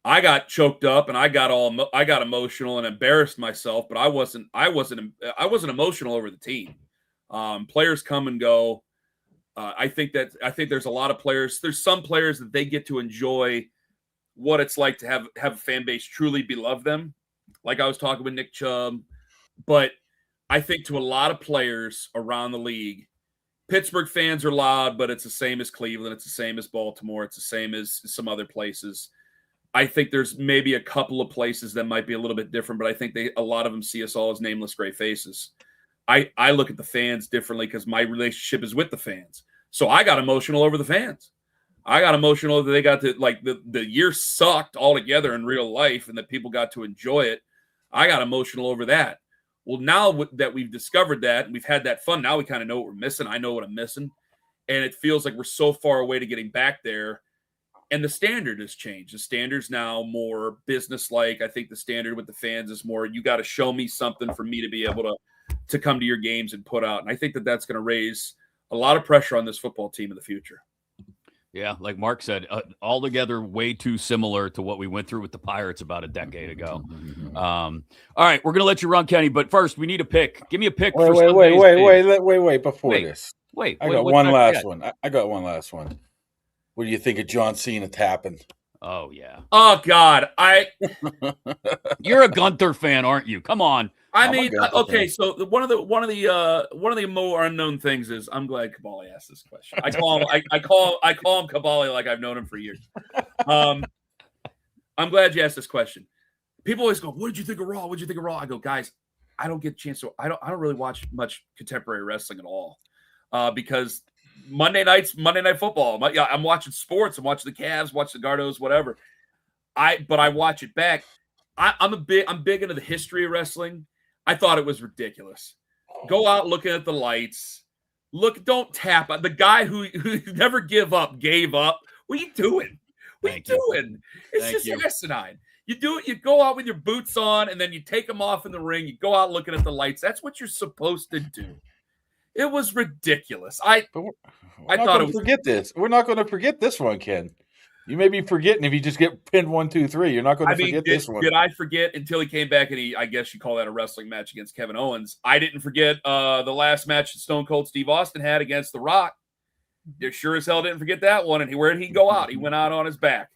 I got choked up and I got emotional and embarrassed myself. But I wasn't emotional over the team. Players come and go. I think there's a lot of players. There's some players that they get to enjoy what it's like to have a fan base truly beloved them. Like I was talking with Nick Chubb, but I think to a lot of players around the league, Pittsburgh fans are loud, but it's the same as Cleveland. It's the same as Baltimore. It's the same as some other places. I think there's maybe a couple of places that might be a little bit different, but I think a lot of them see us all as nameless gray faces. I look at the fans differently because my relationship is with the fans. So I got emotional over the fans. I got emotional that they got to, like, the year sucked altogether in real life and that people got to enjoy it. I got emotional over that. Well, now that we've discovered that and we've had that fun, now we kind of know what we're missing. I know what I'm missing. And it feels like we're so far away to getting back there. And the standard has changed. The standard's now more business-like. I think the standard with the fans is more, you got to show me something for me to be able to come to your games and put out. And I think that that's going to raise a lot of pressure on this football team in the future. Yeah, like Mark said, altogether way too similar to what we went through with the Pirates about a decade ago. All right, we're going to let you run, Kenny, but first we need a pick. Give me a pick. Wait, before this. Wait, I got one last one. I got one last one. What do you think of John Cena tapping? Oh, yeah. Oh, God. You're a Gunther fan, aren't you? Come on. I mean, okay. So one of the more unknown things is I'm glad Kaboly asked this question. I call him Kaboly like I've known him for years. I'm glad you asked this question. People always go, "What did you think of Raw? What did you think of Raw?" I go, guys, I don't get a chance to. I don't really watch much contemporary wrestling at all because Monday Night Football. I'm watching sports. I'm watching the Cavs, watch the Gardos, whatever. But I watch it back. I'm big into the history of wrestling. I thought it was ridiculous. Go out looking at the lights. Don't tap. The guy who never gave up. What are you doing? It's just asinine. You do it. You go out with your boots on, and then you take them off in the ring. You go out looking at the lights. That's what you're supposed to do. It was ridiculous. I thought it was. Forget this. We're not going to forget this one, Ken. You may be forgetting if you just get pinned 1, 2, 3. You're not going to forget this one. Did I forget until he came back and I guess you call that a wrestling match against Kevin Owens. I didn't forget the last match that Stone Cold Steve Austin had against The Rock. You sure as hell didn't forget that one. And where did he go out? He went out on his back.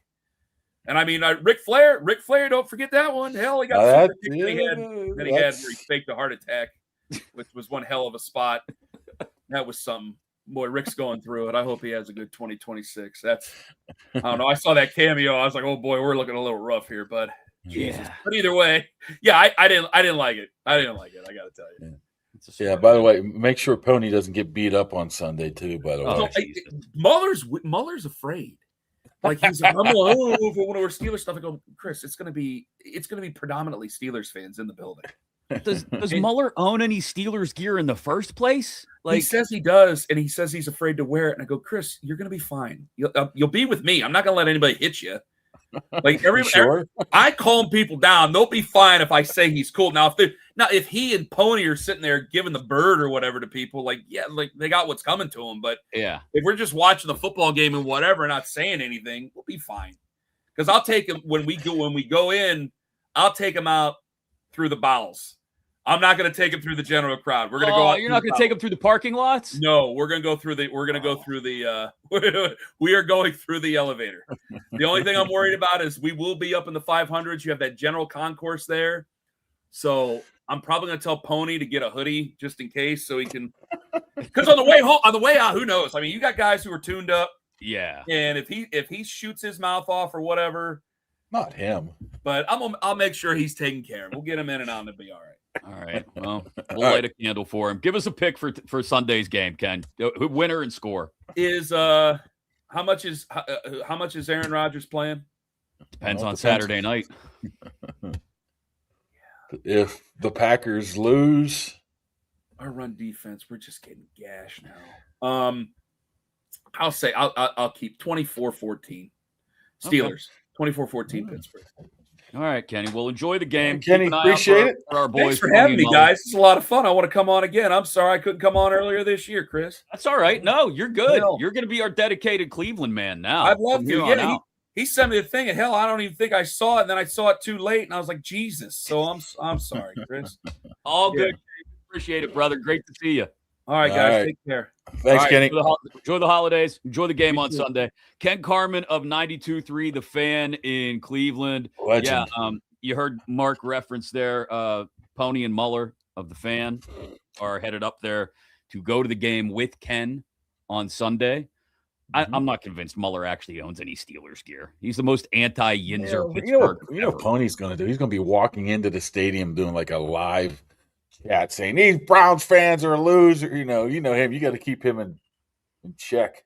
And I mean, Ric Flair, don't forget that one. Hell, he got he had where he faked a heart attack, which was one hell of a spot. That was something. Boy, Rick's going through it. I hope he has a good 2026. I don't know. I saw that cameo. I was like, oh boy, we're looking a little rough here, but Jesus. But either way, yeah, I didn't like it. I got to tell you. Yeah. By the way, make sure Pony doesn't get beat up on Sunday too. By the way, Muller's afraid. Like he's like, I'm like, for one of our Steelers stuff. I go, Chris, it's gonna be predominantly Steelers fans in the building. Does Mueller own any Steelers gear in the first place? Like, he says he does, and he says he's afraid to wear it. And I go, Chris, you're going to be fine. You'll be with me. I'm not going to let anybody hit you. Like I calm people down. They'll be fine if I say he's cool. Now, if he and Pony are sitting there giving the bird or whatever to people, like they got what's coming to them. But yeah, if we're just watching the football game and whatever, not saying anything, we'll be fine. Because I'll take him when we go in. I'll take him out through the bowels. I'm not going to take him through the general crowd. We're going to go out. You're not going to take him through the parking lots? No, we are going through the elevator. The only thing I'm worried about is we will be up in the 500s. You have that general concourse there. So I'm probably going to tell Pony to get a hoodie just in case so he can, because on the way out, who knows? I mean, you got guys who are tuned up. Yeah. And if he shoots his mouth off or whatever, not him, but I'll make sure he's taken care of. We'll get him in and out and it'll be all right. All right. Well, we'll light a candle for him. Give us a pick for Sunday's game, Ken. Winner and score. How much is Aaron Rodgers playing? Depends on Saturday night. If the Packers lose, our run defense, we're just getting gashed now. I'll say I'll keep 24-14 Steelers. 24-14 Pittsburgh. All right, Kenny. Well, enjoy the game. Kenny, appreciate it. For our boys. Thanks for having me, guys. It's a lot of fun. I want to come on again. I'm sorry I couldn't come on earlier this year, Chris. That's all right. No, you're good. You're going to be our dedicated Cleveland man now. I'd love to. Yeah, he sent me the thing, and hell, I don't even think I saw it. And then I saw it too late, and I was like, Jesus. So I'm sorry, Chris. All good. Appreciate it, brother. Great to see you. All right, guys. Take care. Thanks, Kenny. Enjoy the holidays. Enjoy the game on Sunday. Ken Carman of 92.3 The Fan in Cleveland. Legend. Yeah, you heard Mark reference there, Pony and Mueller. of the Fan are headed up there to go to the game with Ken on Sunday. I'm not convinced Muller actually owns any Steelers gear. He's the most anti-Yinzer Pittsburgh. You know what Pony's going to do? He's going to be walking into the stadium doing like a live chat saying, these Browns fans are a loser. You know him. You got to keep him in check.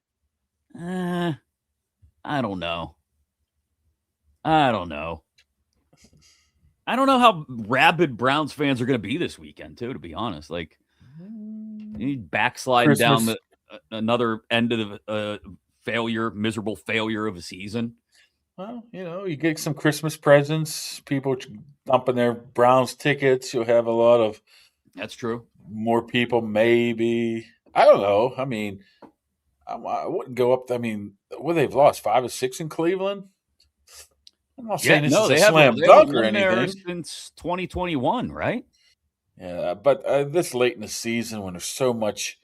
I don't know. I don't know how rabid Browns fans are going to be this weekend, too, to be honest. Like, you backsliding down another end of the miserable failure of a season. Well, you get some Christmas presents, people dumping their Browns tickets. You'll have a lot of. That's true. More people, maybe. I don't know. I mean, I wouldn't go up. I mean, they've lost 5 or 6 in Cleveland. I'm not saying this is a slam dunk or anything. Since 2021, right? Yeah, but this late in the season when there's so much,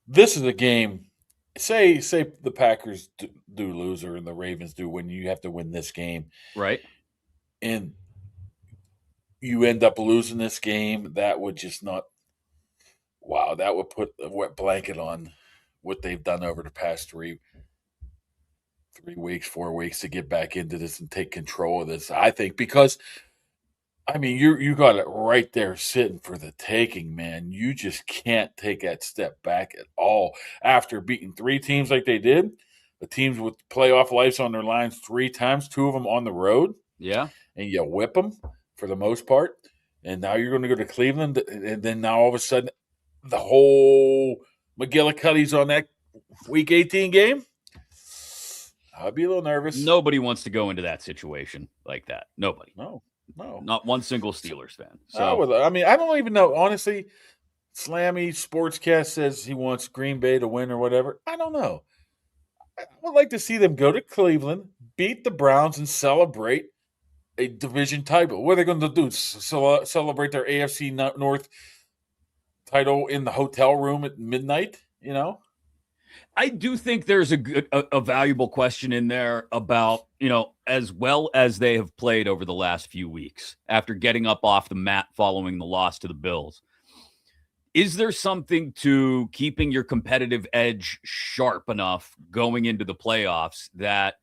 this is a game. Say the Packers do lose or the Ravens do win. You have to win this game, right? And you end up losing this game. That would just not. Wow, that would put a wet blanket on what they've done over the past 3 weeks, 4 weeks to get back into this and take control of this. I think because, I mean, you got it right there sitting for the taking, man. You just can't take that step back at all after beating 3 teams like they did. The teams with playoff lives on their lines 3 times, 2 of them on the road. Yeah, and you whip them for the most part. And now you're going to go to Cleveland, and then now all of a sudden, the whole McGillicuddy's on that Week 18 game. I'd be a little nervous. Nobody wants to go into that situation like that. Nobody. No. Not one single Steelers fan. So I don't even know. Honestly, Slammy Sportscast says he wants Green Bay to win or whatever. I don't know. I would like to see them go to Cleveland, beat the Browns, and celebrate a division title. What are they going to do? Celebrate their AFC North title in the hotel room at midnight? I do think there's a valuable question in there about, as well as they have played over the last few weeks after getting up off the mat following the loss to the Bills. Is there something to keeping your competitive edge sharp enough going into the playoffs that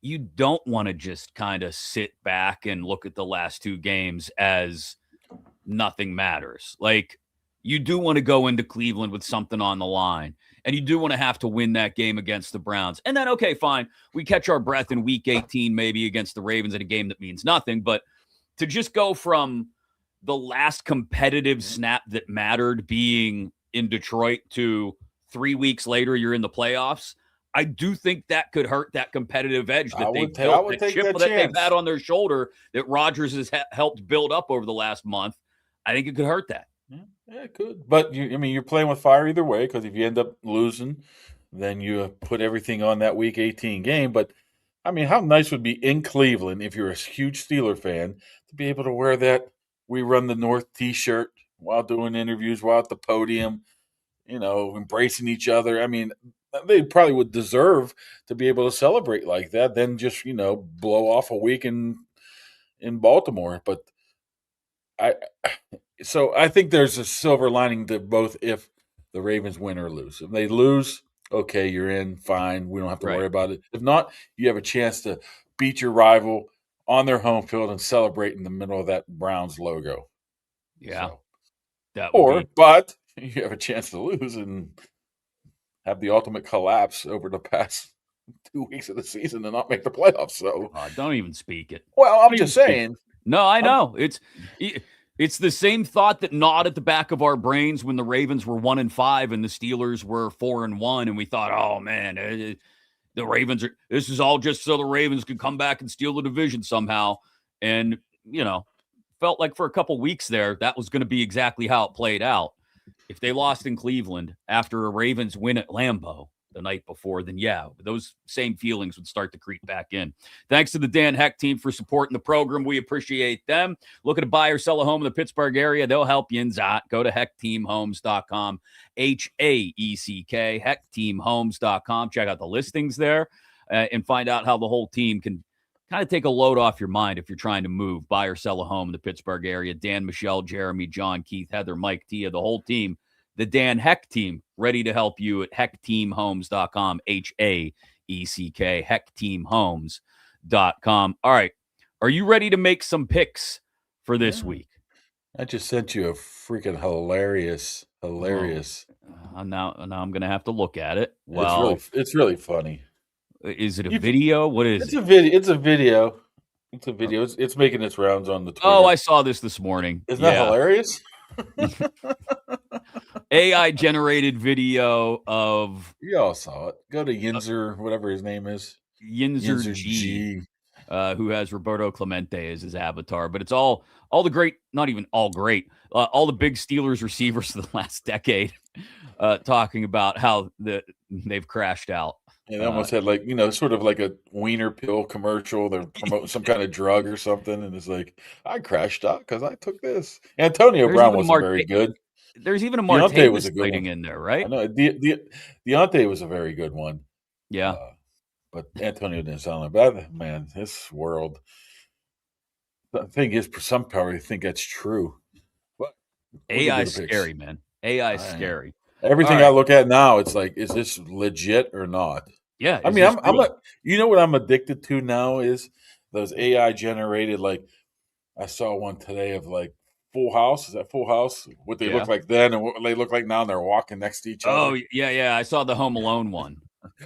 you don't want to just kind of sit back and look at the last 2 games as nothing matters? Like, you do want to go into Cleveland with something on the line, and you do want to have to win that game against the Browns. And then, okay, fine, we catch our breath in Week 18 maybe against the Ravens in a game that means nothing. But to just go from the last competitive snap that mattered being in Detroit to 3 weeks later you're in the playoffs, I do think that could hurt that competitive edge that they've built, the chip that they've had on their shoulder that Rodgers has helped build up over the last month. I think it could hurt that. Yeah, it could. But, you're playing with fire either way, because if you end up losing, then you put everything on that Week 18 game. But, I mean, how nice would it be in Cleveland, if you're a huge Steeler fan, to be able to wear that We Run the North T-shirt while doing interviews, while at the podium, embracing each other. I mean, they probably would deserve to be able to celebrate like that than just, blow off a week in Baltimore. But So I think there's a silver lining to both if the Ravens win or lose. If they lose, okay, you're in, fine. We don't have to worry about it. If not, you have a chance to beat your rival on their home field and celebrate in the middle of that Browns logo. Yeah. But you have a chance to lose and have the ultimate collapse over the past 2 weeks of the season and not make the playoffs. So don't even speak it. Well, I'm just saying. No, I know. It's the same thought that gnawed at the back of our brains when the Ravens were 1-5 and the Steelers were 4-1, and we thought, oh man, the Ravens this is all just so the Ravens could come back and steal the division somehow. And felt like for a couple weeks there that was going to be exactly how it played out. If they lost in Cleveland after a Ravens win at Lambeau the night before, then those same feelings would start to creep back in. Thanks to the Dan Heck team for supporting the program. We appreciate them. Looking to buy or sell a home in the Pittsburgh area, they'll help you in that. Go to heckteamhomes.com, HAECK, heckteamhomes.com. Check out the listings there and find out how the whole team can kind of take a load off your mind if you're trying to move, buy or sell a home in the Pittsburgh area. Dan, Michelle, Jeremy, John, Keith, Heather, Mike, Tia, the whole team, the Dan Heck team, ready to help you at heckteamhomes.com, HAECK, heckteamhomes.com. All right. Are you ready to make some picks for this week? I just sent you a freaking hilarious. Now I'm going to have to look at it. Well, it's really funny. Is it a video? What is it? It's a video. It's making its rounds on the Twitter. Oh, I saw this morning. Isn't that hilarious? AI generated video of. You all saw it. Go to Yinzer, whatever his name is. Yinzer G. Who has Roberto Clemente as his avatar. But it's all the great, not even all great, all the big Steelers receivers of the last decade talking about how they've crashed out. And they almost had sort of like a wiener pill commercial. They're promoting some kind of drug or something. And it's like, I crashed out because I took this. Antonio Brown wasn't very good. There's even a Martavis fighting in there, right? I know. Deontay was a very good one. Yeah. But Antonio didn't sound like that. Man, this world. The thing is, for some probably think that's true. But AI is scary, man. AI is scary. Everything I look at now, it's like, is this legit or not? Yeah. I mean, you know what I'm addicted to now is those AI generated, like, I saw one today of like Full House. Is that Full House? What they look like then and what they look like now, and they're walking next to each other. Oh, yeah. I saw the Home Alone one.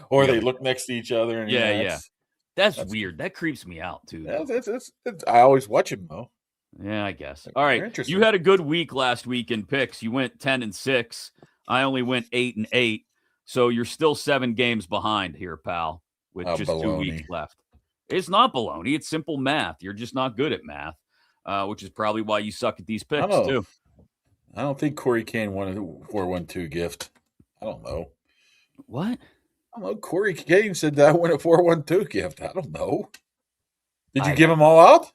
Or they look next to each other. And That's weird. That creeps me out too. I always watch them though. Yeah, I guess. All right. You had a good week last week in picks. You went 10-6. I only went 8-8. So you're still 7 games behind here, pal, with just baloney. 2 weeks left. It's not baloney. It's simple math. You're just not good at math, which is probably why you suck at these picks too. I don't think Corey Kane won a 4-1-2 gift. I don't know. What? I don't know. Corey Kane said that I won a 4-1-2 gift. I don't know. Did you give them all out?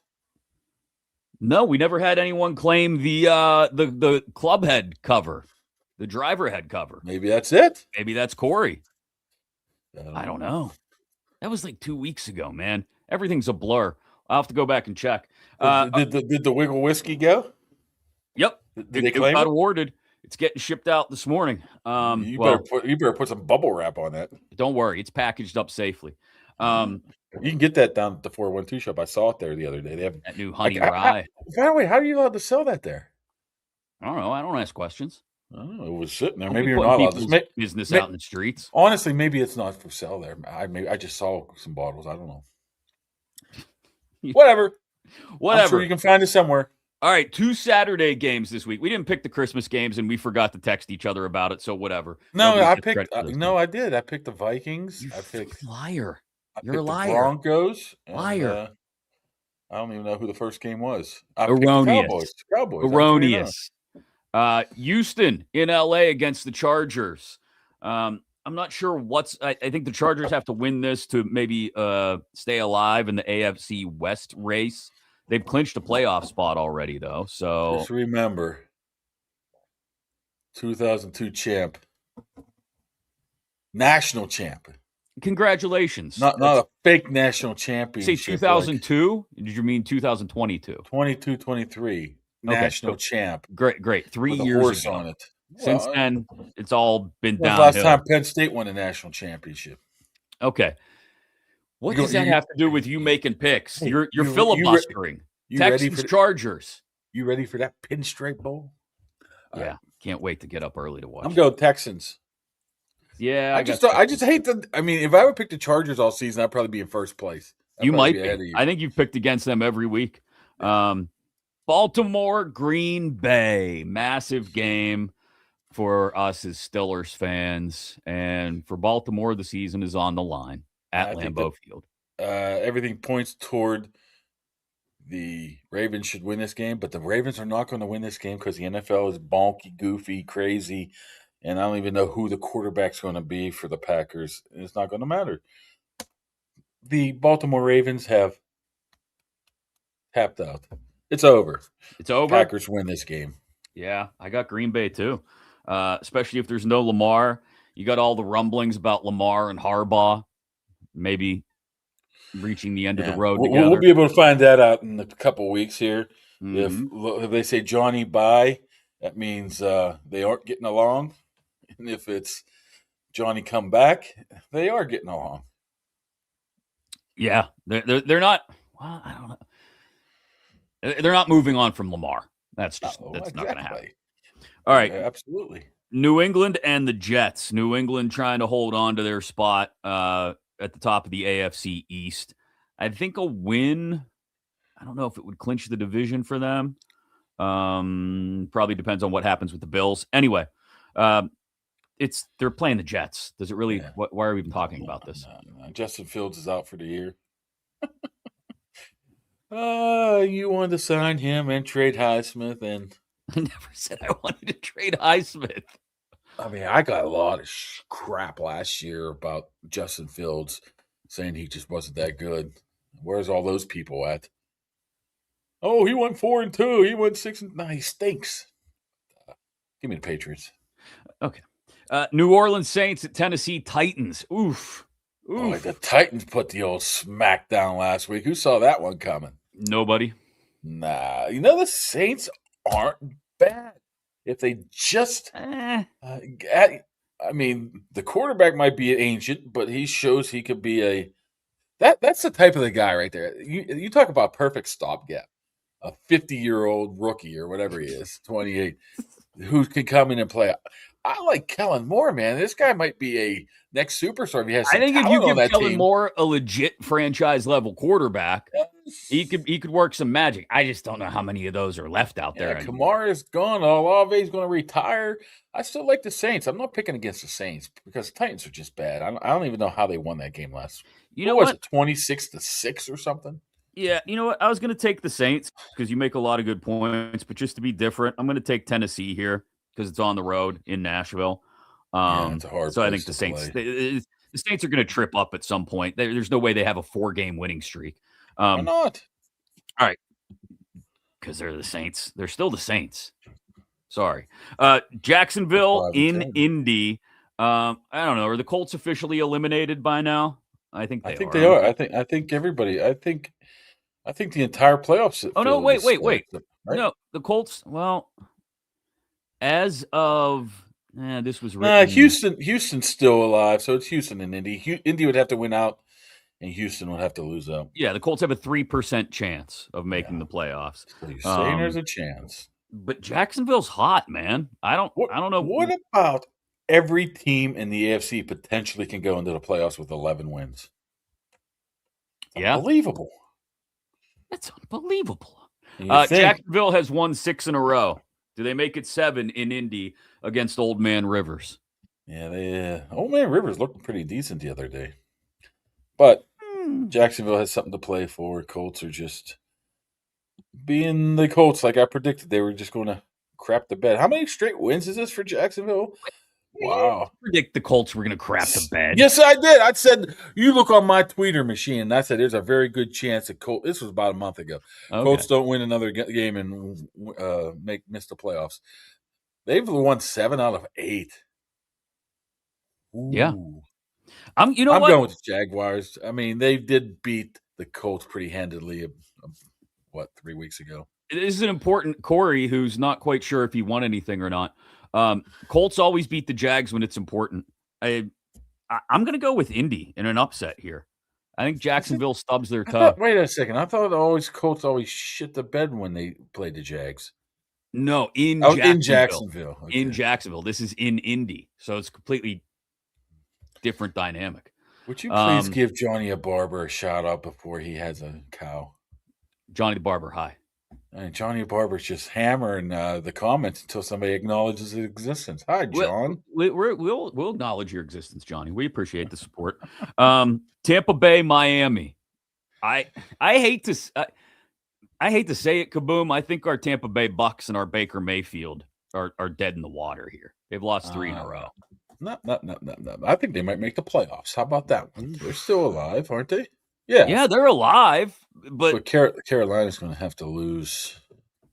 No, we never had anyone claim the club head cover, the driver head cover. Maybe that's it. Maybe that's Corey. I don't know. That was like 2 weeks ago, man. Everything's a blur. I'll have to go back and check. Did the Wiggle Whiskey go? Yep. Did they claim it? Awarded. It's getting shipped out this morning. You better put some bubble wrap on that. Don't worry, it's packaged up safely. You can get that down at the 412 shop. I saw it there the other day. They have that new honey rye. By the way, how are you allowed to sell that there? I don't know. I don't ask questions. Oh, it was sitting there. Maybe you're not allowed to business out in the streets. Honestly, maybe it's not for sale there. I just saw some bottles. I don't know. Whatever. I'm sure you can find it somewhere. All right, 2 Saturday games this week. We didn't pick the Christmas games, and we forgot to text each other about it. So whatever. I did. I picked the Vikings. I picked liar. You're a liar. The Broncos. Liar. I don't even know who the first game was. Erroneous. Cowboys. Erroneous. Houston in LA against the Chargers. I'm not sure I think the Chargers have to win this to maybe stay alive in the AFC West race. They've clinched a playoff spot already, though. So just remember, 2002 champ, national champ. Congratulations! Not a fake national championship. Say 2002? Did you mean 2022? 22-23 national champ. Great. 3 years ago. On it. Since then, it's all been downhill. Last time Penn State won a national championship. Okay. What does that have to do with you making picks? You're filibustering. Texans, Chargers. You ready for that pinstripe bowl? Yeah, can't wait to get up early to watch. I'm going Texans. Yeah, I just hate the. I mean, if I would pick the Chargers all season, I'd probably be in first place. You might be. I think you've picked against them every week. Baltimore, Green Bay, massive game for us as Steelers fans, and for Baltimore, the season is on the line at Lambeau Field. Everything points toward the Ravens should win this game, but the Ravens are not going to win this game because the NFL is bonky, goofy, crazy, and I don't even know who the quarterback's going to be for the Packers. It's not going to matter. The Baltimore Ravens have tapped out. It's over. It's over. Packers win this game. Yeah, I got Green Bay too, especially if there's no Lamar. You got all the rumblings about Lamar and Harbaugh. Maybe reaching the end of the road We'll together. be able to find that out in a couple weeks here. Mm-hmm. If they say Johnny bye, that means they aren't getting along. And if it's Johnny come back, they are getting along. Yeah, they're not. Well, I don't know. They're not moving on from Lamar. That's not going to happen. All right, absolutely. New England and the Jets. New England trying to hold on to their spot at the top of the AFC East. I think a win. I don't know if it would clinch the division for them. Probably depends on what happens with the Bills. Anyway, they're playing the Jets. Does it really? Yeah. Why are we even talking about this? No. Justin Fields is out for the year. You wanted to sign him and trade Highsmith, and I never said I wanted to trade Highsmith. I mean, I got a lot of crap last year about Justin Fields saying he just wasn't that good. Where's all those people at? Oh, he went 4-2. He went 6. No, he stinks. Give me the Patriots. Okay. New Orleans Saints at Tennessee Titans. Oof. Oh, the Titans put the old smack down last week. Who saw that one coming? Nobody. Nah. The Saints aren't bad. If they just, I mean, the quarterback might be an ancient, but he shows he could be that's the type of the guy right there. You talk about perfect stopgap. A 50-year-old rookie or whatever he is, 28, who can come in and play. I like Kellen Moore, man. This guy might be a next superstar if he has some talent on that team. I think if you give Kellen Moore a legit franchise level quarterback, he could work some magic. I just don't know how many of those are left out there. Kamara is gone. Olave is going to retire. I still like the Saints. I'm not picking against the Saints because the Titans are just bad. I don't even know how they won that game last. What was it, 26-6 or something? Yeah, you know what? I was going to take the Saints because you make a lot of good points, but just to be different, I'm going to take Tennessee here because it's on the road in Nashville. It's a hard so I think the Saints, the Saints are going to trip up at some point. There's no way they have a 4-game winning streak. Why not? All right, because they're the Saints. They're still the Saints. Sorry, Jacksonville in Indy. I don't know. Are the Colts officially eliminated by now? I think they are. I think everybody. I think the entire playoffs. Oh no! Wait. Right? No, the Colts. Well, as of this was written. Houston's still alive, so it's Houston and Indy. Indy would have to win out, and Houston would have to lose out. Yeah, the Colts have a 3% chance of making the playoffs. So you're saying there's a chance, but Jacksonville's hot, man. I don't know. What about every team in the AFC potentially can go into the playoffs with 11 wins? Yeah, unbelievable. That's unbelievable. Jacksonville has won 6 in a row. Do they make it 7 in Indy against Old Man Rivers? Yeah, Old Man Rivers looked pretty decent the other day. But Jacksonville has something to play for. Colts are just being the Colts, like I predicted. They were just going to crap the bed. How many straight wins is this for Jacksonville? Wow. I predict the Colts were going to crap the bed. Yes, I did. I said, you look on my tweeter machine, and I said there's a very good chance that Colts, this was about a month ago, Colts don't win another game and miss the playoffs. They've won 7 out of 8. Ooh. Yeah. I'm going with the Jaguars. I mean, they did beat the Colts pretty handedly, 3 weeks ago. It is an important Corey, who's not quite sure if he won anything or not. Colts always beat the Jags when it's important. I'm going to go with Indy in an upset here. I think Jacksonville stubs their toe. Wait a second. I thought Colts always shit the bed when they played the Jags. No, in Jacksonville. Okay. In Jacksonville. This is in Indy. So it's completely different dynamic. Would you please give Johnny a barber a shout out before he has a cow? Johnny the Barber, hi. And Johnny Barber's just hammering the comments until somebody acknowledges his existence. Hi, John. We'll acknowledge your existence, Johnny. We appreciate the support. Tampa Bay, Miami. I hate to say it, Kaboom. I think our Tampa Bay Bucks and our Baker Mayfield are dead in the water here. They've lost 3 in a row. No. I think they might make the playoffs. How about that one? They're still alive, aren't they? Yeah, they're alive, but Carolina's going to have to lose.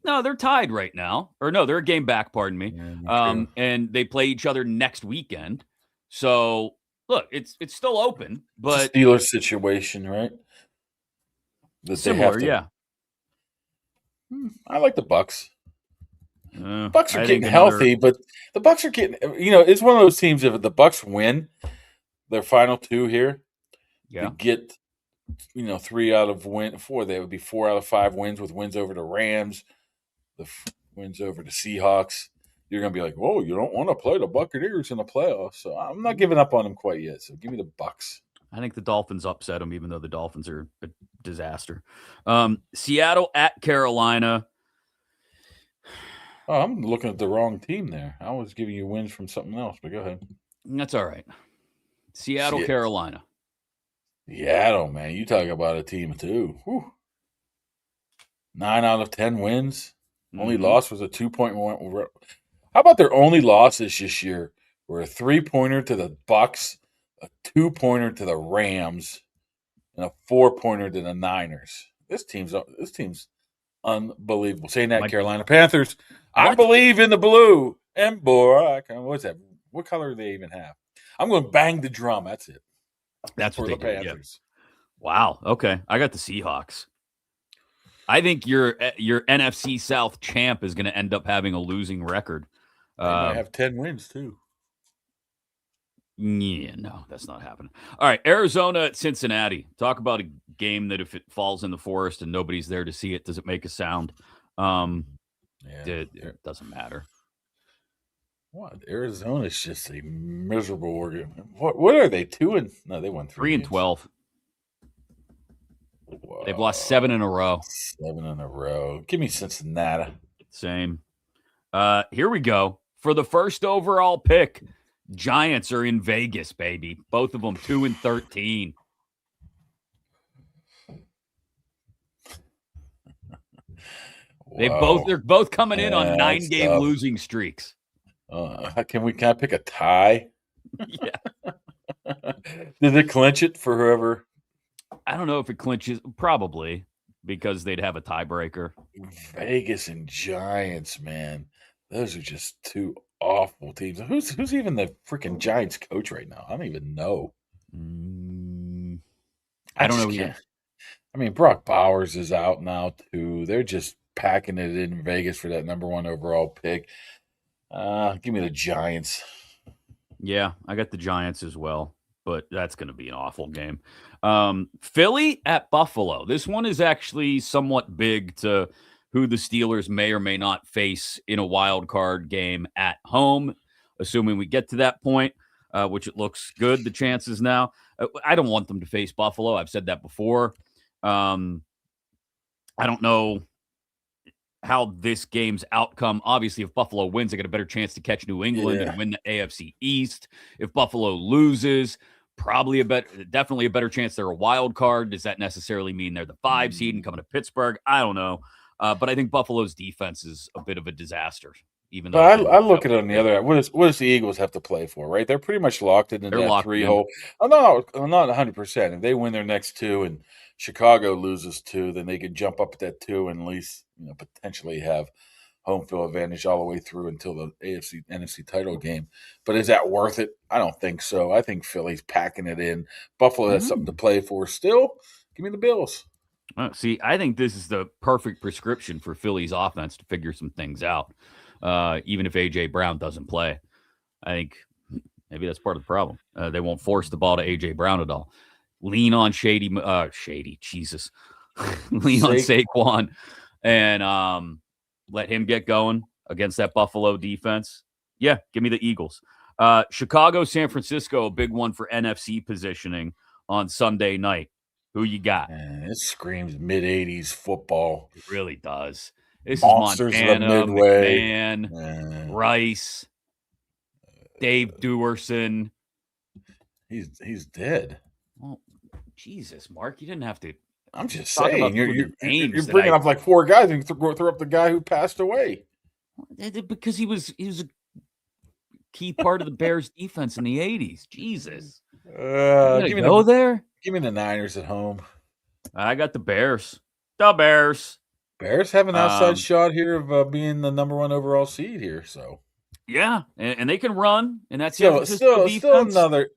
No, they're tied right now. Or no, they're a game back, pardon me. Yeah, and they play each other next weekend. So, look, it's still open, but Steelers situation, right? that Similar, they have to. yeah. I like the Bucks. Bucks are I getting think healthy, but the Bucks are getting. It's one of those teams. If the Bucks win their final two here, to get 3 out of 4, they would be 4 out of 5 wins with wins over the Rams, the wins over the Seahawks. You're going to be like, "Whoa, you don't want to play the Buccaneers in the playoffs." So I'm not giving up on them quite yet. So give me the Bucks. I think the Dolphins upset them, even though the Dolphins are a disaster. Seattle at Carolina. Oh, I'm looking at the wrong team there. I was giving you wins from something else, but go ahead. That's all right. Seattle, Carolina. Seattle, man. You talk about a team, too. Whew. 9 out of 10 wins. Only loss was a 2-point one. How about their only losses this year were a 3-pointer to the Bucks, a 2-pointer to the Rams, and a 4-pointer to the Niners. This team's unbelievable. Saying that, Carolina Panthers, I believe in the blue. And boy, what's that? What color do they even have? I'm going to bang the drum. That's it. That's for what the Panthers. Yeah. Wow. Okay, I got the Seahawks. I think your NFC South champ is going to end up having a losing record. They might have 10 wins too. Yeah, no, that's not happening. All right, Arizona at Cincinnati. Talk about a game that if it falls in the forest and nobody's there to see it, does it make a sound? It doesn't matter. What? Arizona's just a miserable organ. What are they? 2 no, they won 3 and 12. Wow. They've lost 7 in a row. 7 in a row. Give me Cincinnati. Same. Here we go. For the first overall pick, Giants are in Vegas, baby. Both of them 2 and 13. Wow. They're both coming in on 9-game losing streaks. Can I pick a tie? Yeah. Did it clinch it for whoever? I don't know if it clinches. Probably, because they'd have a tiebreaker. Vegas and Giants, man. Those are just 2 awful teams. Who's even the freaking Giants coach right now? I don't even know. I don't know yet. I mean, Brock Bowers is out now too. They're just packing it in Vegas for that number 1 overall pick. Give me the Giants. Yeah, I got the Giants as well, but that's going to be an awful game. Philly at Buffalo. This one is actually somewhat big to who the Steelers may or may not face in a wild card game at home, assuming we get to that point, which it looks good, the chances now. I don't want them to face Buffalo. I've said that before. I don't know how this game's outcome. Obviously, if Buffalo wins, they get a better chance to catch New England and win the AFC East. If Buffalo loses, definitely a better chance they're a wild card. Does that necessarily mean they're the 5 seed and coming to Pittsburgh? I don't know. But I think Buffalo's defense is a bit of a disaster. Even though I look at it on the other end. What does the Eagles have to play for, right? They're pretty much locked into that 3 hole. I'm not 100%. If they win their next 2 and Chicago loses 2, then they could jump up at that 2 and at least potentially have home field advantage all the way through until the NFC title game. But is that worth it? I don't think so. I think Philly's packing it in. Buffalo has something to play for still. Give me the Bills. See, I think this is the perfect prescription for Philly's offense to figure some things out. Even if A.J. Brown doesn't play, I think maybe that's part of the problem. They won't force the ball to A.J. Brown at all. Lean on Jesus. Lean on Saquon and let him get going against that Buffalo defense. Yeah, give me the Eagles. Chicago, San Francisco, a big one for NFC positioning on Sunday night. Who you got? Man, it screams mid-'80s football. It really does. This Monsters is Montana, of Midway. McMahon, Rice, Dave Duerson. He's dead. Well, Jesus, Mark, you didn't have to. I'm just saying, you're bringing up like 4 guys and throw up the guy who passed away. Because he was a key part of the Bears defense in the 80s. Jesus. Give me the Niners at home. I got the Bears. The Bears. Bears have an outside shot here of being the number 1 overall seed here. So Yeah, and they can run, and that's Still, defense.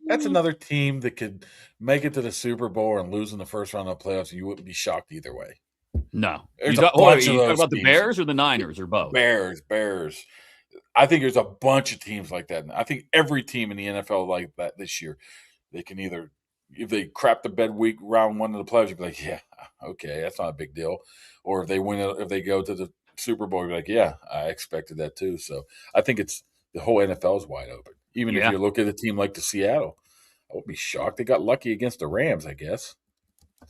that's another team that could make it to the Super Bowl and lose in the first round of the playoffs. You wouldn't be shocked either way. No. There's a bunch of you those talking about the teams. Bears or the Niners or both? Bears. I think there's a bunch of teams like that. I think every team in the NFL like that this year. They can either, if they crap the bed week round one of the playoffs, you'd be like, yeah, okay, that's not a big deal. Or if they win, if they go to the Super Bowl, you'd be like, yeah, I expected that too. So I think the whole NFL is wide open. Even if you look at a team like the Seattle, I would be shocked. They got lucky against the Rams, I guess.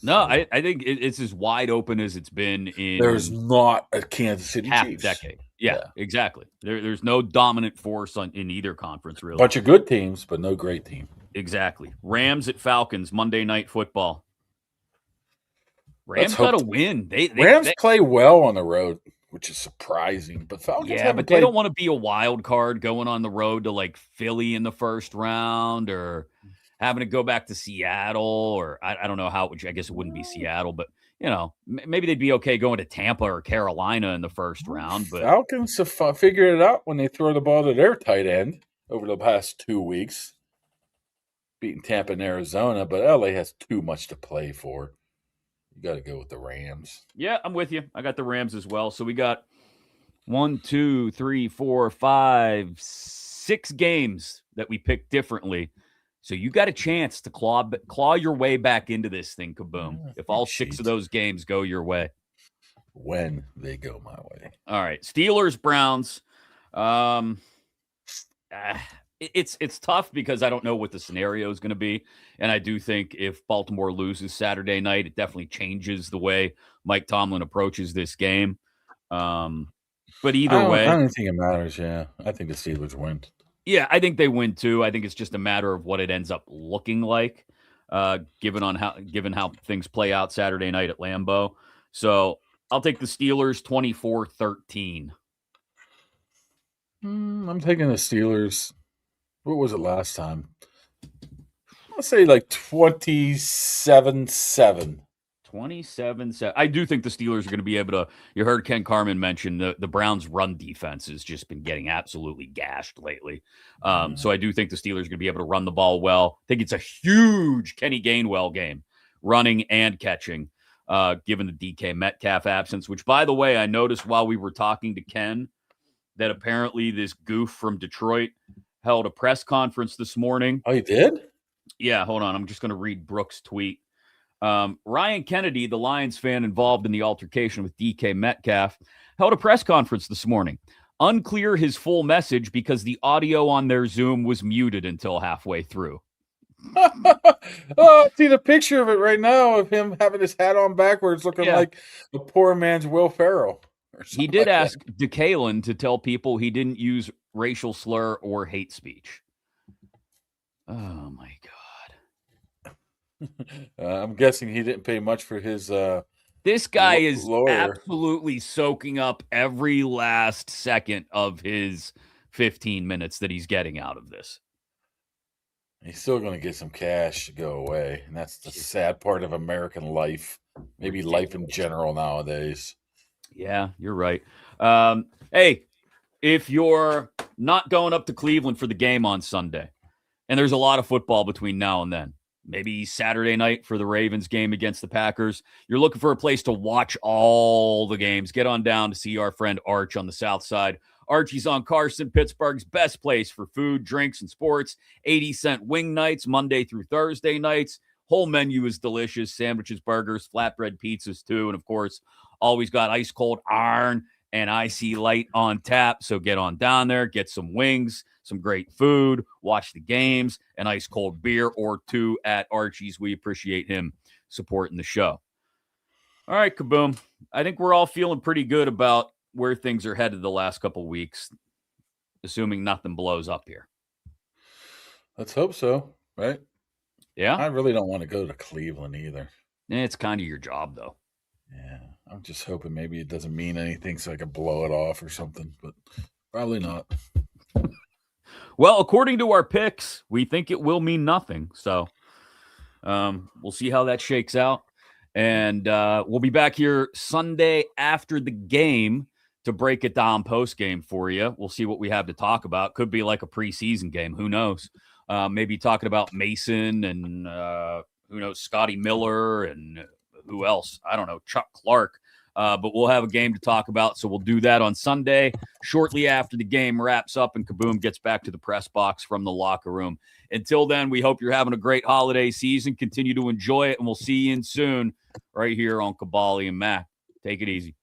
No, I think it's as wide open as it's been in. There's not a Kansas City half Chiefs. decade. Yeah, exactly. There's no dominant force in either conference, really. Bunch of good teams, but no great team. Exactly. Rams at Falcons, Monday Night Football. Rams got to win. Rams play well on the road, which is surprising. But Falcons but they don't want to be a wild card going on the road to like Philly in the first round or having to go back to Seattle, or I don't know how. I guess it wouldn't be Seattle, but maybe they'd be okay going to Tampa or Carolina in the first round. But Falcons have figured it out when they throw the ball to their tight end over the past 2 weeks, beating Tampa and Arizona. But LA has too much to play for. You got to go with the Rams. Yeah, I'm with you. I got the Rams as well. So we got 1, 2, 3, 4, 5, 6 games that we picked differently. So you got a chance to claw your way back into this thing, Kaboom. If all 6 of those games go your way. When they go my way. All right. Steelers, Browns. It's tough because I don't know what the scenario is going to be. And I do think if Baltimore loses Saturday night, it definitely changes the way Mike Tomlin approaches this game. But either way. I don't think it matters, yeah. I think the Steelers win. Yeah, I think they win too. I think it's just a matter of what it ends up looking like, given how things play out Saturday night at Lambeau. So I'll take the Steelers 24-13. I'm taking the Steelers. What was it last time? I'll say like 27-7. 27-7. I do think the Steelers are going to be able to. You heard Ken Carman mention the Browns' run defense has just been getting absolutely gashed lately. So I do think the Steelers are going to be able to run the ball well. I think it's a huge Kenny Gainwell game, running and catching, given the DK Metcalf absence, which, by the way, I noticed while we were talking to Ken that apparently this goof from Detroit held a press conference this morning. Oh, he did? Yeah, hold on. I'm just going to read Brooks' tweet. Ryan Kennedy, the Lions fan involved in the altercation with DK Metcalf, held a press conference this morning. Unclear his full message because the audio on their Zoom was muted until halfway through. I see the picture of it right now of him having his hat on backwards, looking like a poor man's Will Ferrell. He did ask DeKalen to tell people he didn't use racial slur or hate speech. Oh, my God. I'm guessing he didn't pay much for his this guy is lawyer. Absolutely soaking up every last second of his 15 minutes that he's getting out of this. He's still going to get some cash to go away, and that's the sad part of American life, maybe life in general nowadays. Yeah, you're right. Hey, if you're not going up to Cleveland for the game on Sunday, and there's a lot of football between now and then, maybe Saturday night for the Ravens game against the Packers, you're looking for a place to watch all the games, get on down to see our friend Arch on the South Side. Archie's on Carson, Pittsburgh's best place for food, drinks, and sports. 80-cent wing nights, Monday through Thursday nights. Whole menu is delicious. Sandwiches, burgers, flatbread pizzas too. And, of course, always got ice-cold iron and icy light on tap. So get on down there, get some wings, some great food, watch the games, an ice-cold beer or two at Archie's. We appreciate him supporting the show. All right, Kaboom. I think we're all feeling pretty good about where things are headed the last couple of weeks, assuming nothing blows up here. Let's hope so, right? Yeah. I really don't want to go to Cleveland either. It's kind of your job, though. Yeah. I'm just hoping maybe it doesn't mean anything so I can blow it off or something, but probably not. Well, according to our picks, we think it will mean nothing. So we'll see how that shakes out. And we'll be back here Sunday after the game to break it down post game for you. We'll see what we have to talk about. Could be like a preseason game. Who knows? Maybe talking about Mason and who knows, Scotty Miller and who else? I don't know, Chuck Clark. But we'll have a game to talk about, so we'll do that on Sunday, shortly after the game wraps up and Kaboom gets back to the press box from the locker room. Until then, we hope you're having a great holiday season. Continue to enjoy it, and we'll see you in soon right here on Kaboly+Mack. Take it easy.